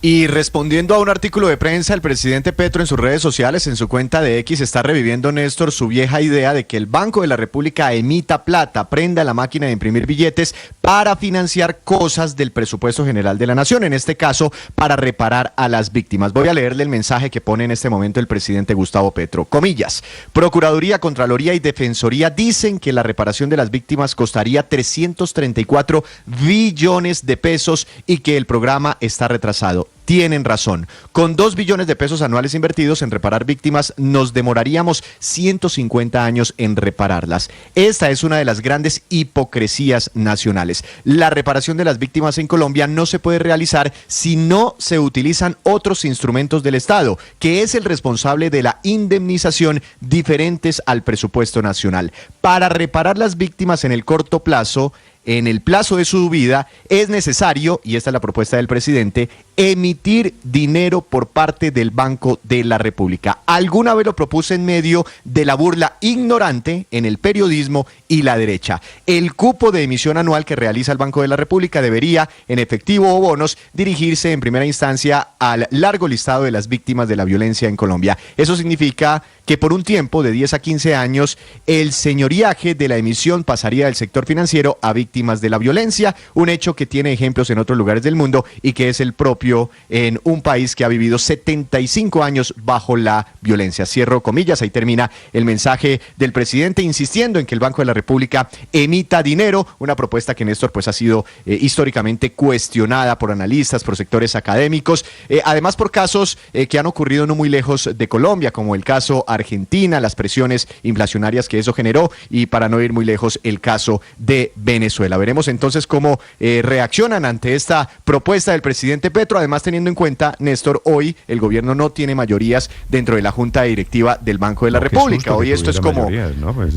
Y respondiendo a un artículo de prensa, el presidente Petro en sus redes sociales, en su cuenta de X, está reviviendo, Néstor, su vieja idea de que el Banco de la República emita plata, prenda la máquina de imprimir billetes para financiar cosas del presupuesto general de la nación, en este caso para reparar a las víctimas. Voy a leerle el mensaje que pone en este momento el presidente Gustavo Petro. Comillas: Procuraduría, Contraloría y Defensoría dicen que la reparación de las víctimas costaría 334 billones de pesos y que el programa está retrasado. Tienen razón. Con 2 billones de pesos anuales invertidos en reparar víctimas, nos demoraríamos 150 años en repararlas. Esta es una de las grandes hipocresías nacionales. La reparación de las víctimas en Colombia no se puede realizar si no se utilizan otros instrumentos del Estado, que es el responsable de la indemnización, diferentes al presupuesto nacional. Para reparar las víctimas en el corto plazo, en el plazo de su vida, es necesario, y esta es la propuesta del presidente, emitir dinero por parte del Banco de la República. Alguna vez lo propuse en medio de la burla ignorante en el periodismo y la derecha. El cupo de emisión anual que realiza el Banco de la República debería, en efectivo o bonos, dirigirse en primera instancia al largo listado de las víctimas de la violencia en Colombia. Eso significa que por un tiempo de 10 a 15 años, el señoriaje de la emisión pasaría del sector financiero a víctimas de la violencia, un hecho que tiene ejemplos en otros lugares del mundo y que es el propio en un país que ha vivido 75 años bajo la violencia. Cierro comillas, ahí termina el mensaje del presidente insistiendo en que el Banco de la República emita dinero, una propuesta que, Néstor, pues ha sido históricamente cuestionada por analistas, por sectores académicos, además por casos que han ocurrido no muy lejos de Colombia, como el caso Argentina, las presiones inflacionarias que eso generó, y para no ir muy lejos, el caso de Venezuela. Veremos entonces cómo reaccionan ante esta propuesta del presidente Petro, además teniendo en cuenta, Néstor, hoy el gobierno no tiene mayorías dentro de la Junta Directiva del Banco de la República. Hoy esto es como... ¿no? Pues,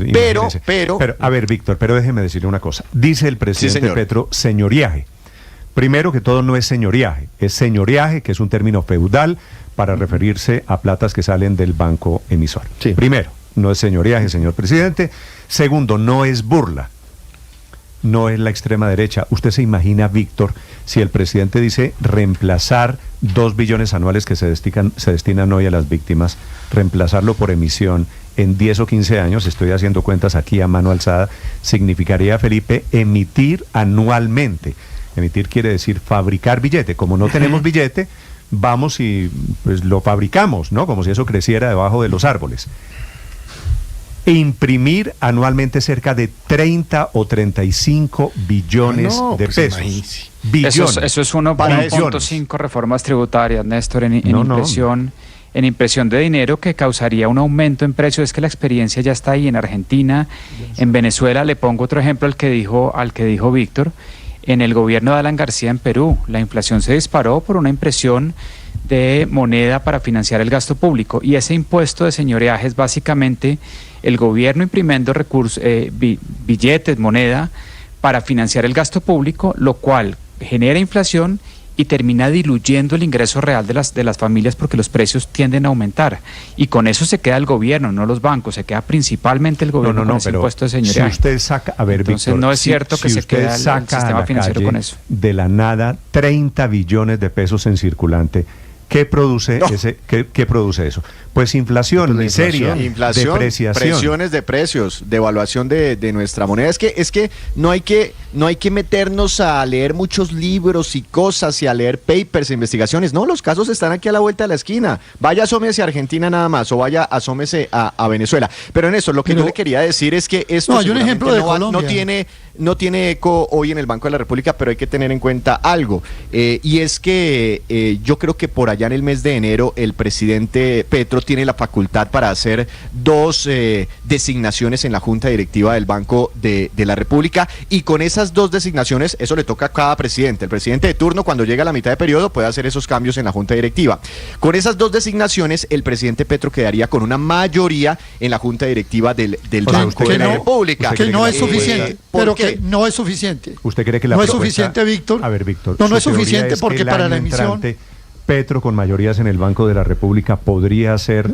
pero, a ver, Víctor, pero déjeme decirle una cosa. Dice el presidente Petro, señoriaje. Primero que todo, no es señoriaje, es señoriaje, que es un término feudal para referirse a platas que salen del banco emisor. Sí. Primero, no es señoriaje, señor presidente. Segundo, no es burla. No es la extrema derecha. Usted se imagina, Víctor, si el presidente dice reemplazar 2 billones anuales que se destinan hoy a las víctimas, reemplazarlo por emisión en 10 o 15 años, estoy haciendo cuentas aquí a mano alzada, significaría, Felipe, emitir anualmente. Emitir quiere decir fabricar billete. Como no tenemos billete, vamos y pues lo fabricamos, ¿no? Como si eso creciera debajo de los árboles. E imprimir anualmente cerca de 30 o 35 billones de pesos. Billones. Eso es 1.5 reformas tributarias, Néstor, en impresión de dinero que causaría un aumento en precios. Es que la experiencia ya está ahí en Argentina, en Venezuela. Le pongo otro ejemplo al que dijo Víctor. En el gobierno de Alan García en Perú, la inflación se disparó por una impresión de moneda para financiar el gasto público, y ese impuesto de señoreaje es básicamente el gobierno imprimiendo recursos, billetes, moneda, para financiar el gasto público, lo cual genera inflación y termina diluyendo el ingreso real de las familias, porque los precios tienden a aumentar, y con eso se queda el gobierno, no los bancos, se queda principalmente el gobierno con ese impuesto de señoreaje. Si usted saca, a ver, entonces Víctor, no es cierto que se queda el sistema financiero con eso. De la nada, 30 billones de pesos en circulante. ¿Qué produce ¿qué produce eso? Pues inflación, miseria, depreciación, presiones de precios, devaluación de nuestra moneda. Es que no hay que meternos a leer muchos libros y cosas y a leer papers e investigaciones. No, los casos están aquí a la vuelta de la esquina. Vaya, asómese a Argentina nada más, o vaya, asómese a Venezuela. Pero en eso, lo que yo le quería decir es que esto hay un ejemplo de Colombia. No tiene eco hoy en el Banco de la República, pero hay que tener en cuenta algo, y es que yo creo que por allá en el mes de enero el presidente Petro tiene la facultad para hacer 2 designaciones en la Junta Directiva del Banco de la República, y con esas 2 designaciones, eso le toca a cada presidente. El presidente de turno, cuando llega a la mitad de periodo, puede hacer esos cambios en la Junta Directiva. Con esas 2 designaciones, el presidente Petro quedaría con una mayoría en la Junta Directiva del Banco de la República. Que no es suficiente, pero que no es suficiente. ¿Usted cree que la no es suficiente, Víctor? A ver, Víctor. No es suficiente porque para la emisión Petro, con mayorías en el Banco de la República, ¿podría hacer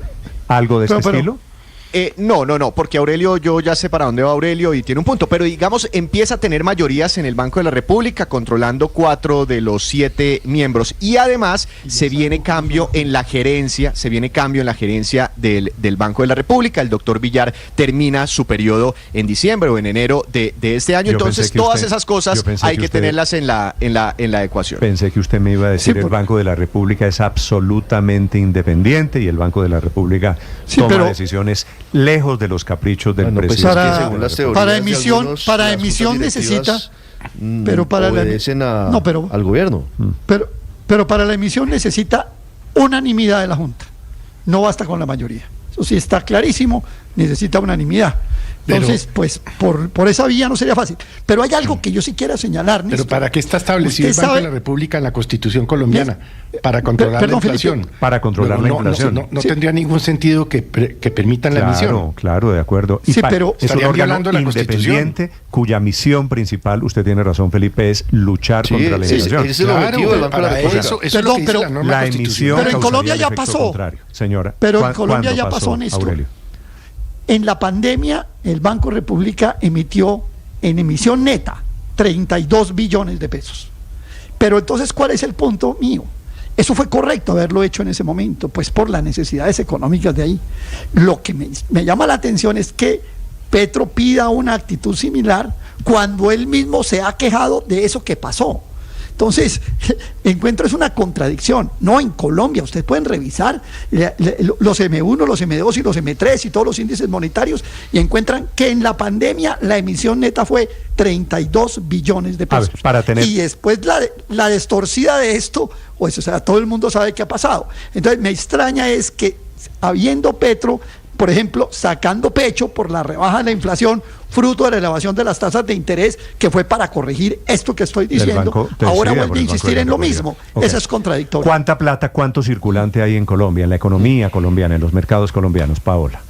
algo de este estilo? No, porque Aurelio, yo ya sé para dónde va Aurelio y tiene un punto, pero digamos, empieza a tener mayorías en el Banco de la República, controlando 4 de los 7 miembros, y además se viene cambio en la gerencia, del Banco de la República. El doctor Villar termina su periodo en diciembre o en enero de este año, entonces todas esas cosas hay que tenerlas en la ecuación. Pensé que usted me iba a decir el Banco de la República es absolutamente independiente y el Banco de la República toma decisiones lejos de los caprichos del presidente. Para emisión necesita, pero para al gobierno. Pero para la emisión necesita unanimidad de la Junta. No basta con la mayoría. Eso sí está clarísimo, necesita unanimidad. Entonces, pues, por esa vía no sería fácil. Pero hay algo que yo sí quiero señalar, Néstor. Pero ¿para qué está establecido el Banco de la República en la Constitución colombiana? Para controlar la inflación. Felipe, para controlar la inflación. No tendría ningún sentido que permitan la emisión. Claro, de acuerdo. Pero es un órgano independiente cuya misión principal, usted tiene razón, Felipe, es luchar contra la inflación. Ese es el objetivo del Banco de la República. La emisión pero en Colombia ya pasó. Señora, pero en Colombia ya pasó, Néstor. Aurelio. En la pandemia, el Banco República emitió en emisión neta 32 billones de pesos. Pero entonces, ¿cuál es el punto mío? Eso fue correcto haberlo hecho en ese momento, pues por las necesidades económicas de ahí. Lo que me llama la atención es que Petro pida una actitud similar cuando él mismo se ha quejado de eso que pasó. Entonces, encuentro es una contradicción. No, en Colombia, ustedes pueden revisar los M1, los M2 y los M3 y todos los índices monetarios y encuentran que en la pandemia la emisión neta fue 32 billones de pesos. Y después la distorsida de esto, pues, o sea, todo el mundo sabe qué ha pasado. Entonces, me extraña es que, habiendo Petro, por ejemplo, sacando pecho por la rebaja de la inflación, fruto de la elevación de las tasas de interés, que fue para corregir esto que estoy diciendo, ahora vuelve a insistir en lo mismo. Eso es contradictorio. ¿Cuánta plata, cuánto circulante hay en Colombia, en la economía colombiana, en los mercados colombianos, Paola?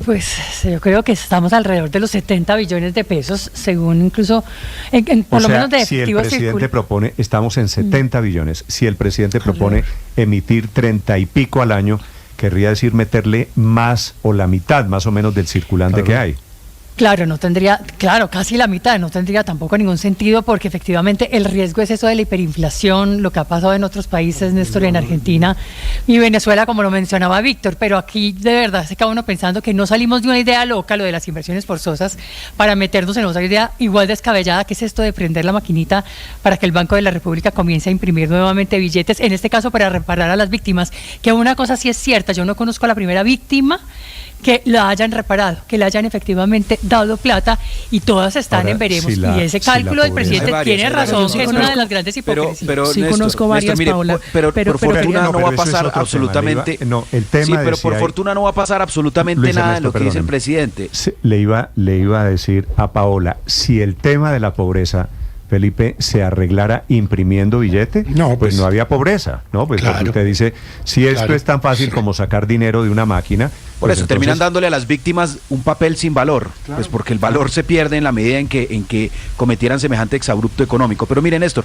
Pues yo creo que estamos alrededor de los 70 billones de pesos, según incluso, por lo menos de efectivo. Si el presidente propone, estamos en 70 billones, si el presidente propone emitir 30 y pico al año, querría decir meterle más o la mitad más o menos del circulante que hay. Claro, no tendría, claro, casi la mitad, no tendría tampoco ningún sentido porque efectivamente el riesgo es eso de la hiperinflación, lo que ha pasado en otros países, Néstor, en Argentina y Venezuela, como lo mencionaba Víctor, pero aquí de verdad se queda uno pensando que no salimos de una idea loca, lo de las inversiones forzosas, para meternos en otra idea igual descabellada, que es esto de prender la maquinita para que el Banco de la República comience a imprimir nuevamente billetes, en este caso para reparar a las víctimas, que una cosa sí es cierta, yo no conozco a la primera víctima que la hayan reparado, que le hayan efectivamente dado plata y todas están Ahora, en veremos. si la- y ese si la cálculo del pobreza- presidente Hay varias, tiene hay varias. razón, Yo que es conozco- una de las grandes hipocresías. Pero Sí, Néstor, conozco varias, mire, Paula, pero pero por fortuna no, no pero va a eso es pasar otro tema. absolutamente. Le iba- no, el tema sí, de pero si por hay- fortuna no va a pasar absolutamente Luis nada de Ernesto, lo que dice el perdóneme. presidente. Le iba a decir a Paola, si el tema de la pobreza, Felipe, se arreglara imprimiendo billete, pues no había pobreza, ¿no? Pues Claro. porque usted dice, si esto Claro. es tan fácil como sacar dinero de una máquina, Por pues eso terminan entonces- dándole a las víctimas un papel sin valor, pues porque el valor se pierde en la medida en que cometieran semejante exabrupto económico. Pero miren, Néstor,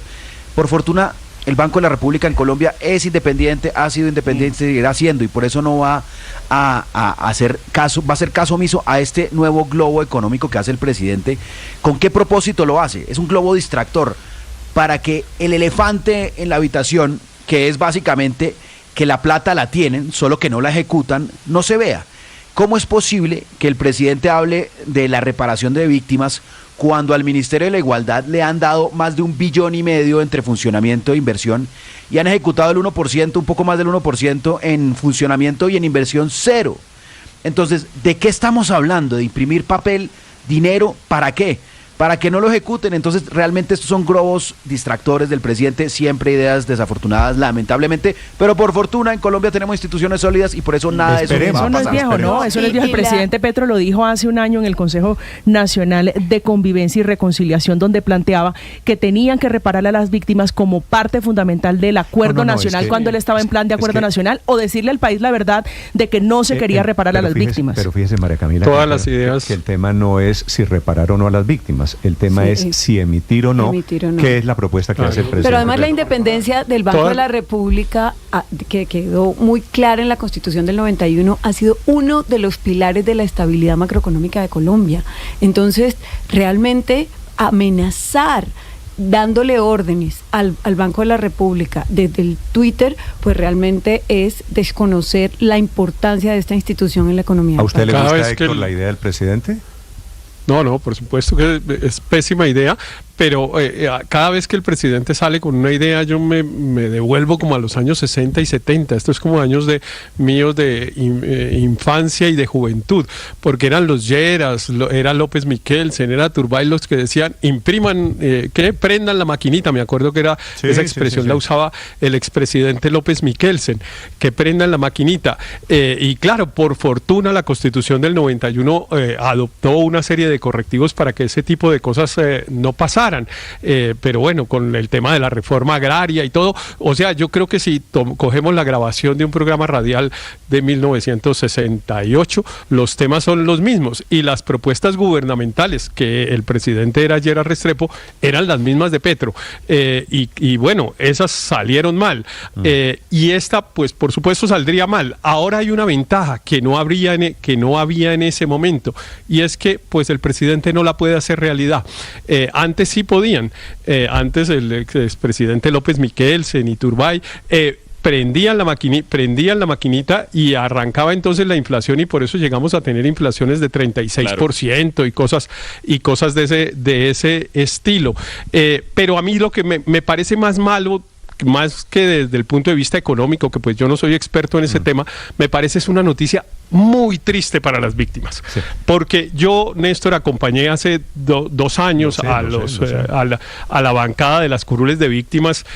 por fortuna el Banco de la República en Colombia es independiente, ha sido independiente, seguirá siendo, y por eso no va a hacer caso, va a hacer caso omiso a este nuevo globo económico que hace el presidente. ¿Con qué propósito lo hace? Es un globo distractor para que el elefante en la habitación, que es básicamente que la plata la tienen, solo que no la ejecutan, no se vea. ¿Cómo es posible que el presidente hable de la reparación de víctimas cuando al Ministerio de la Igualdad le han dado más de 1,5 billones entre funcionamiento e inversión y han ejecutado el 1%, un poco más del 1% en funcionamiento y en inversión cero? Entonces, ¿de qué estamos hablando? ¿De imprimir papel, dinero? ¿Para qué? Para que no lo ejecuten. Entonces, realmente estos son globos distractores del presidente, siempre ideas desafortunadas, lamentablemente, pero por fortuna en Colombia tenemos instituciones sólidas y por eso nada de eso va Eso a no es pasar. viejo, ¿no? Eso no es viejo. El presidente Petro lo dijo hace un año en el Consejo Nacional de Convivencia y Reconciliación, donde planteaba que tenían que reparar a las víctimas como parte fundamental del acuerdo nacional cuando él estaba en plan de acuerdo nacional, o decirle al país la verdad de que no se quería reparar a las víctimas. Pero fíjese, María Camila, Todas las ideas. que el tema no es si reparar o no a las víctimas, el tema Sí, es es si emitir o no, emitir o no. que es la propuesta que hace el presidente. Pero además la Petro. independencia del Banco de la República, que quedó muy clara en la Constitución del 91, ha sido uno de los pilares de la estabilidad macroeconómica de Colombia. Entonces, realmente amenazar dándole órdenes al Banco de la República desde el Twitter, pues realmente es desconocer la importancia de esta institución en la economía. ¿A usted le Cada gusta, vez que Héctor, el- la idea del presidente? No, por supuesto que es pésima idea, pero cada vez que el presidente sale con una idea yo me devuelvo como a los años 60 y 70. Esto es como años míos de infancia y de juventud, porque eran los Lleras, era López Miquelsen, era Turbay los que decían impriman, que prendan la maquinita. Me acuerdo que era esa expresión la usaba el expresidente López Miquelsen, que prendan la maquinita. Y claro, por fortuna la Constitución del 91 adoptó una serie de correctivos para que ese tipo de cosas no pasaran, pero bueno, con el tema de la reforma agraria y todo, o sea, yo creo que si cogemos la grabación de un programa radial de 1968, los temas son los mismos y las propuestas gubernamentales que el presidente era Lleras Restrepo eran las mismas de Petro, y bueno, esas salieron mal, y esta pues por supuesto saldría mal. Ahora hay una ventaja que no había en ese momento, y es que pues el presidente no la puede hacer realidad. Antes sí podían, antes el expresidente López Miquelsen y Turbay prendían la maquinita y arrancaba entonces la inflación, y por eso llegamos a tener inflaciones de 36% y cosas de ese estilo. Pero a mí lo que me parece más malo, más que desde el punto de vista económico, que pues yo no soy experto en ese tema, me parece es una noticia muy triste para las víctimas, porque yo, Néstor, acompañé hace 2 años a la bancada de las curules de víctimas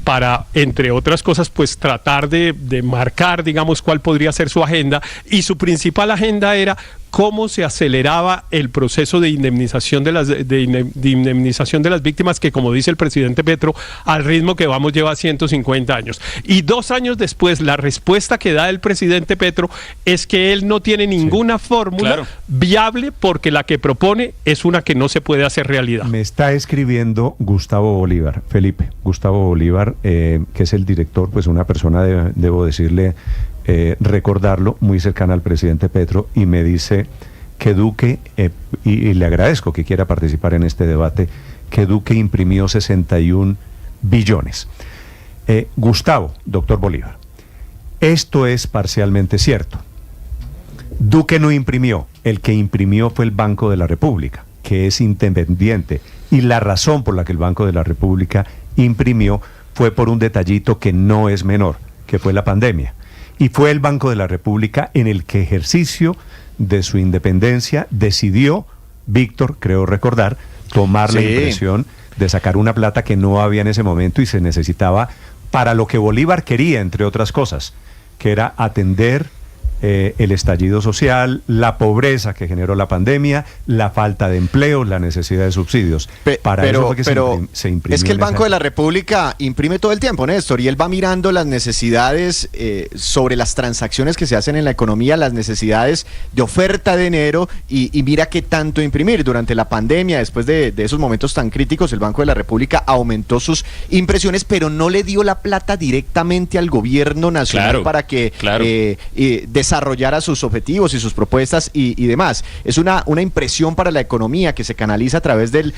para, entre otras cosas, pues tratar de marcar, digamos, cuál podría ser su agenda, y su principal agenda era cómo se aceleraba el proceso de indemnización de las víctimas, que, como dice el presidente Petro, al ritmo que vamos lleva 150 años. Y 2 años después, la respuesta que da el presidente Petro es que él no tiene ninguna fórmula viable, porque la que propone es una que no se puede hacer realidad. Me está escribiendo Gustavo Bolívar, Felipe, Gustavo Bolívar, que es el director, pues una persona, debo decirle, recordarlo, muy cercana al presidente Petro, y me dice que Duque, y le agradezco que quiera participar en este debate, que Duque imprimió 61 billones. Gustavo, doctor Bolívar, esto es parcialmente cierto. Duque no imprimió, el que imprimió fue el Banco de la República, que es independiente, y la razón por la que el Banco de la República imprimió fue por un detallito que no es menor, que fue la pandemia. Y fue el Banco de la República en el que ejercicio de su independencia decidió, Víctor, creo recordar, tomar la impresión de sacar una plata que no había en ese momento y se necesitaba para lo que Bolívar quería, entre otras cosas, que era atender el estallido social, la pobreza que generó la pandemia, la falta de empleo, la necesidad de subsidios. Para eso fue que se imprimió. Es que el Banco de la República imprime todo el tiempo, Néstor, y él va mirando las necesidades sobre las transacciones que se hacen en la economía, las necesidades de oferta de dinero, y mira qué tanto imprimir. Durante la pandemia, después de esos momentos tan críticos, el Banco de la República aumentó sus impresiones, pero no le dio la plata directamente al gobierno nacional para que desarrollara sus objetivos y sus propuestas y demás. Es una impresión para la economía que se canaliza a través del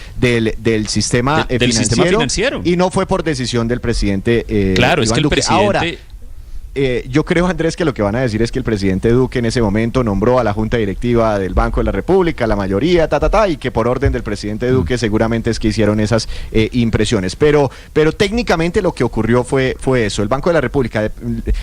sistema financiero, y no fue por decisión del presidente claro, Iván es que Duque. el presidente... Ahora, yo creo, Andrés, que lo que van a decir es que el presidente Duque en ese momento nombró a la Junta Directiva del Banco de la República, la mayoría, y que por orden del presidente Duque seguramente es que hicieron esas impresiones. Pero técnicamente lo que ocurrió fue eso. El Banco de la República,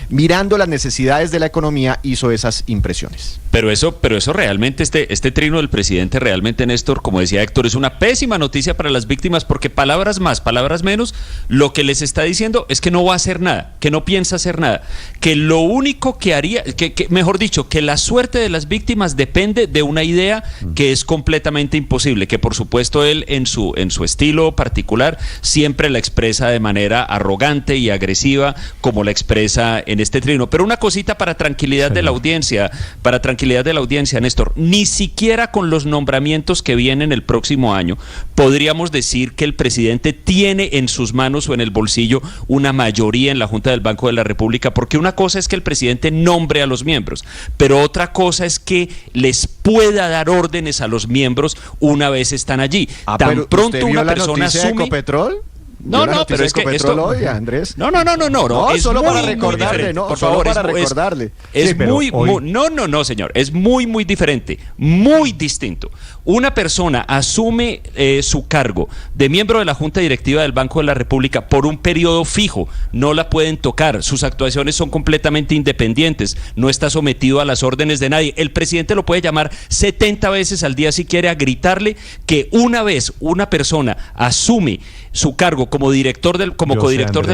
mirando las necesidades de la economía, hizo esas impresiones. Pero eso realmente, este trino del presidente realmente, Néstor, como decía Héctor, es una pésima noticia para las víctimas, porque palabras más, palabras menos, lo que les está diciendo es que no va a hacer nada, que no piensa hacer nada, que lo único que haría, mejor dicho, que la suerte de las víctimas depende de una idea que es completamente imposible, que por supuesto él en su estilo particular siempre la expresa de manera arrogante y agresiva, como la expresa en este trino. Pero una cosita para tranquilidad de la audiencia, Néstor, ni siquiera con los nombramientos que vienen el próximo año podríamos decir que el presidente tiene en sus manos o en el bolsillo una mayoría en la Junta del Banco de la República, porque una cosa es que el presidente nombre a los miembros, pero otra cosa es que les pueda dar órdenes a los miembros una vez están allí. Tan pronto una persona asume... ¿Ecopetrol? No, pero es que esto... hoy, Andrés. No, es solo para muy, recordarle, muy por favor, para recordarle. No, señor, es muy diferente, muy distinto. Una persona asume su cargo de miembro de la Junta Directiva del Banco de la República por un periodo fijo, no la pueden tocar, sus actuaciones son completamente independientes, no está sometido a las órdenes de nadie. El presidente lo puede llamar 70 veces al día si quiere, a gritarle que una vez una persona asume su cargo como codirector del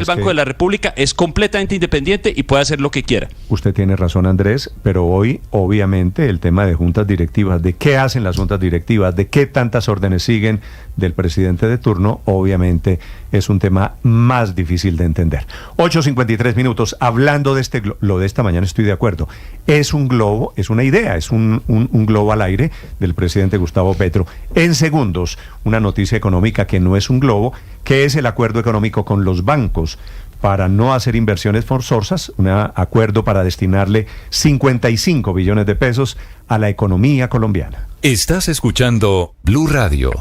Banco de la República, es completamente independiente y puede hacer lo que quiera. Usted tiene razón, Andrés, pero hoy obviamente el tema de juntas directivas, de qué hacen las juntas directivas, de qué tantas órdenes siguen del presidente de turno, obviamente es un tema más difícil de entender. 8:53 minutos, hablando de lo de esta mañana, estoy de acuerdo. Es un globo, es una idea, es un globo al aire del presidente Gustavo Petro. En segundos, una noticia económica que no es un globo, que es el acuerdo económico con los bancos para no hacer inversiones forzosas, un acuerdo para destinarle 55 billones de pesos a la economía colombiana. Estás escuchando Blue Radio.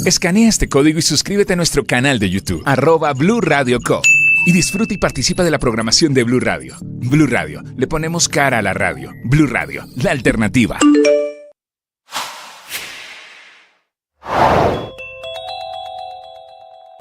Escanea este código y suscríbete a nuestro canal de YouTube, @Blue Radio Co. Y disfruta y participa de la programación de Blue Radio. Blue Radio, le ponemos cara a la radio. Blue Radio, la alternativa.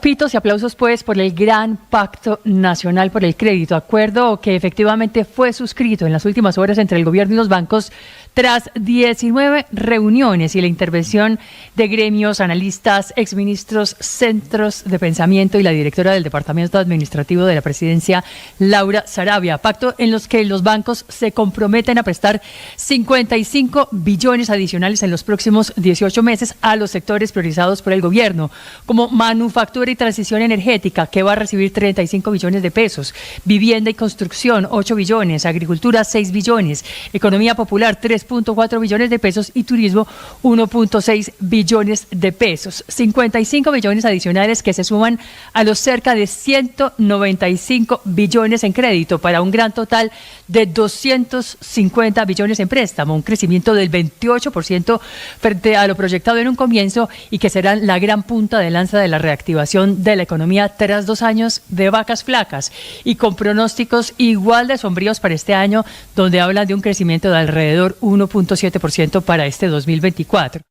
Pitos y aplausos pues por el gran pacto nacional por el crédito, acuerdo que efectivamente fue suscrito en las últimas horas entre el gobierno y los bancos tras 19 reuniones y la intervención de gremios, analistas, exministros, centros de pensamiento y la directora del Departamento Administrativo de la Presidencia, Laura Sarabia. Pacto en los que los bancos se comprometen a prestar 55 billones adicionales en los próximos 18 meses a los sectores priorizados por el gobierno, como manufactura y transición energética, que va a recibir 35 billones de pesos, vivienda y construcción, 8 billones, agricultura, 6 billones, economía popular, 3 3.4 billones de pesos y turismo 1.6 billones de pesos. 55 billones adicionales que se suman a los cerca de 195 billones en crédito para un gran total de 250 billones en préstamo, un crecimiento del 28% frente a lo proyectado en un comienzo y que serán la gran punta de lanza de la reactivación de la economía tras 2 años de vacas flacas y con pronósticos igual de sombríos para este año, donde hablan de un crecimiento de alrededor 1.7% para este 2024.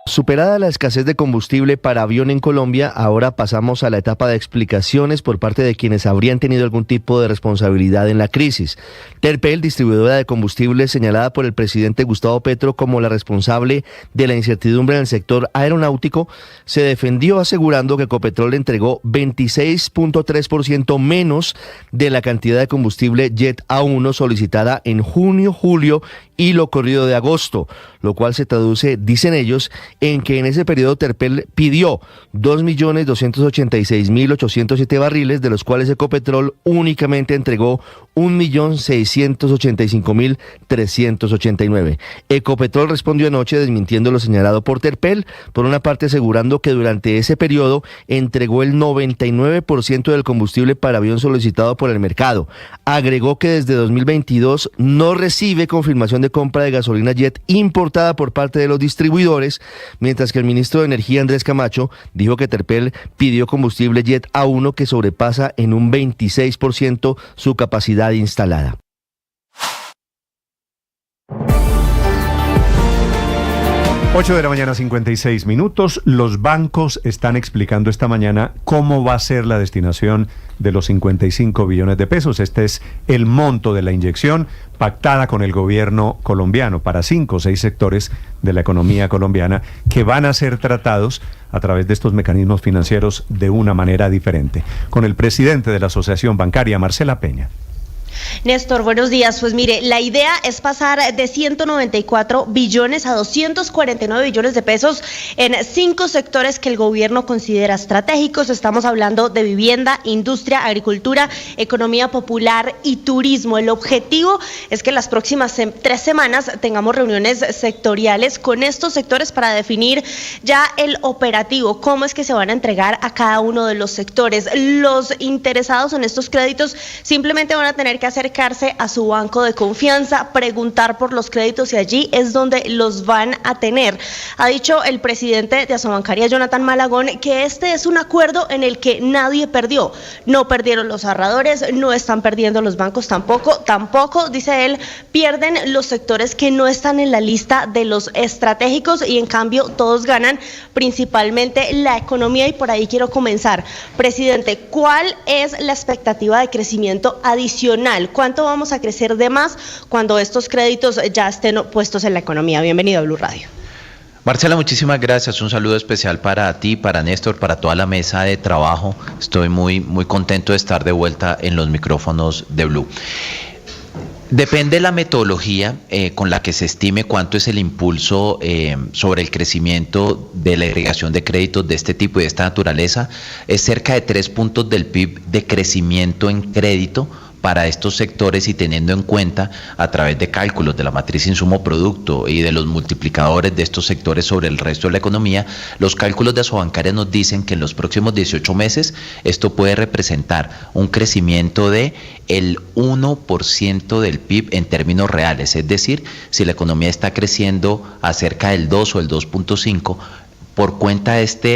Superada la escasez de combustible para avión en Colombia, ahora pasamos a la etapa de explicaciones por parte de quienes habrían tenido algún tipo de responsabilidad en la crisis. Terpel, distribuidora de combustible señalada por el presidente Gustavo Petro como la responsable de la incertidumbre en el sector aeronáutico, se defendió asegurando que Ecopetrol entregó 26.3% menos de la cantidad de combustible Jet A1 solicitada en junio, julio y lo corrido de agosto, lo cual se traduce, dicen ellos, en que en ese periodo Terpel pidió 2.286.807 barriles, de los cuales Ecopetrol únicamente entregó 1.685.389. Ecopetrol respondió anoche desmintiendo lo señalado por Terpel, por una parte asegurando que durante ese periodo entregó el 99% del combustible para avión solicitado por el mercado. Agregó que desde 2022 no recibe confirmación de compra de gasolina jet importada por parte de los distribuidores, mientras que el ministro de Energía, Andrés Camacho, dijo que Terpel pidió combustible jet A1 que sobrepasa en un 26% su capacidad instalada. Ocho de la mañana, 56 minutos. Los bancos están explicando esta mañana cómo va a ser la destinación de los 55 billones de pesos. Este es el monto de la inyección pactada con el gobierno colombiano para 5 o 6 sectores de la economía colombiana que van a ser tratados a través de estos mecanismos financieros de una manera diferente. Con el presidente de la Asociación Bancaria, Marcela Peña. Néstor, buenos días. Pues mire, la idea es pasar de 194 billones a 249 billones de pesos en 5 sectores que el gobierno considera estratégicos. Estamos hablando de vivienda, industria, agricultura, economía popular y turismo. El objetivo es que las próximas 3 semanas tengamos reuniones sectoriales con estos sectores para definir ya el operativo, cómo es que se van a entregar a cada uno de los sectores. Los interesados en estos créditos simplemente van a tener que acercarse a su banco de confianza, preguntar por los créditos y allí es donde los van a tener. Ha dicho el presidente de Asobancaria, Jonathan Malagón, que este es un acuerdo en el que nadie perdió. No perdieron los ahorradores, no están perdiendo los bancos tampoco, dice él, pierden los sectores que no están en la lista de los estratégicos y en cambio todos ganan, principalmente la economía, y por ahí quiero comenzar. Presidente, ¿cuál es la expectativa de crecimiento adicional? ¿Cuánto vamos a crecer de más cuando estos créditos ya estén puestos en la economía? Bienvenido a Blue Radio. Marcela, muchísimas gracias. Un saludo especial para ti, para Néstor, para toda la mesa de trabajo. Estoy muy contento de estar de vuelta en los micrófonos de Blue. Depende de la metodología con la que se estime cuánto es el impulso sobre el crecimiento de la irrigación de créditos de este tipo y de esta naturaleza. Es cerca de 3 puntos del PIB de crecimiento en crédito para estos sectores, y teniendo en cuenta a través de cálculos de la matriz insumo-producto y de los multiplicadores de estos sectores sobre el resto de la economía, los cálculos de Asobancaria nos dicen que en los próximos 18 meses esto puede representar un crecimiento de el 1% del PIB en términos reales, es decir, si la economía está creciendo a cerca del 2 o el 2.5, por cuenta de esta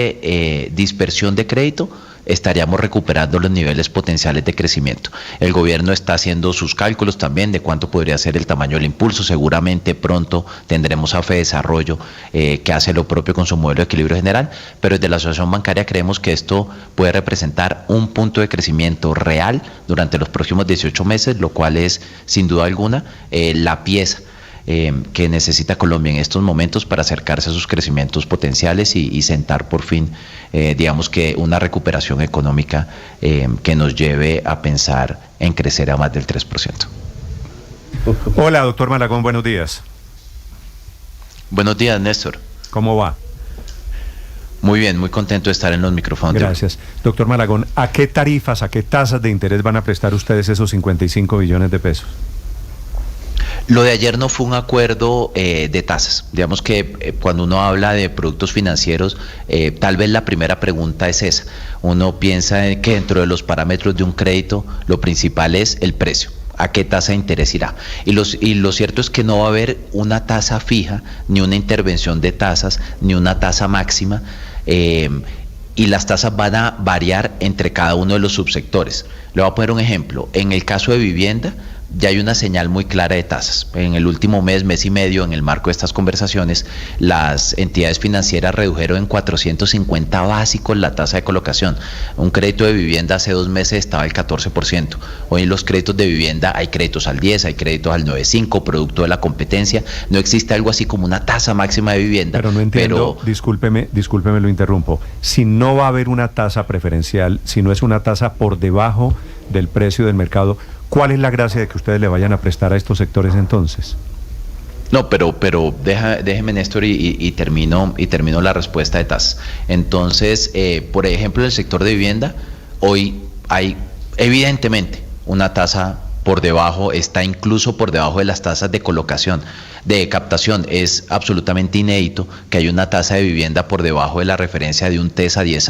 dispersión de crédito, estaríamos recuperando los niveles potenciales de crecimiento. El gobierno está haciendo sus cálculos también de cuánto podría ser el tamaño del impulso. Seguramente pronto tendremos a FEDesarrollo que hace lo propio con su modelo de equilibrio general, pero desde la Asociación Bancaria creemos que esto puede representar un punto de crecimiento real durante los próximos 18 meses, lo cual es sin duda alguna la pieza que necesita Colombia en estos momentos para acercarse a sus crecimientos potenciales y sentar por fin, digamos que una recuperación económica que nos lleve a pensar en crecer a más del 3%. Hola, doctor Malagón, buenos días. Buenos días, Néstor. ¿Cómo va? Muy bien, muy contento de estar en los micrófonos. Gracias. Doctor Malagón, ¿a qué tarifas, a qué tasas de interés van a prestar ustedes esos 55 billones de pesos? Lo de ayer no fue un acuerdo de tasas. Digamos que cuando uno habla de productos financieros, tal vez la primera pregunta es esa. Uno piensa que dentro de los parámetros de un crédito, lo principal es el precio. ¿A qué tasa de interés irá? Y lo cierto es que no va a haber una tasa fija, ni una intervención de tasas, ni una tasa máxima. Y las tasas van a variar entre cada uno de los subsectores. Le voy a poner un ejemplo. En el caso de vivienda, ya hay una señal muy clara de tasas. En el último mes y medio, en el marco de estas conversaciones, las entidades financieras redujeron en 450 básicos la tasa de colocación. Un crédito de vivienda hace 2 meses estaba al 14%. Hoy en los créditos de vivienda hay créditos al 10, hay créditos al 9.5, producto de la competencia. No existe algo así como una tasa máxima de vivienda. Pero no entiendo, discúlpeme, lo interrumpo. Si no va a haber una tasa preferencial, si no es una tasa por debajo del precio del mercado, ¿cuál es la gracia de que ustedes le vayan a prestar a estos sectores entonces? No, pero déjeme, Néstor, y termino la respuesta de tasas. Entonces, por ejemplo, en el sector de vivienda, hoy hay evidentemente una tasa por debajo, está incluso por debajo de las tasas de colocación, de captación. Es absolutamente inédito que haya una tasa de vivienda por debajo de la referencia de un TES a 10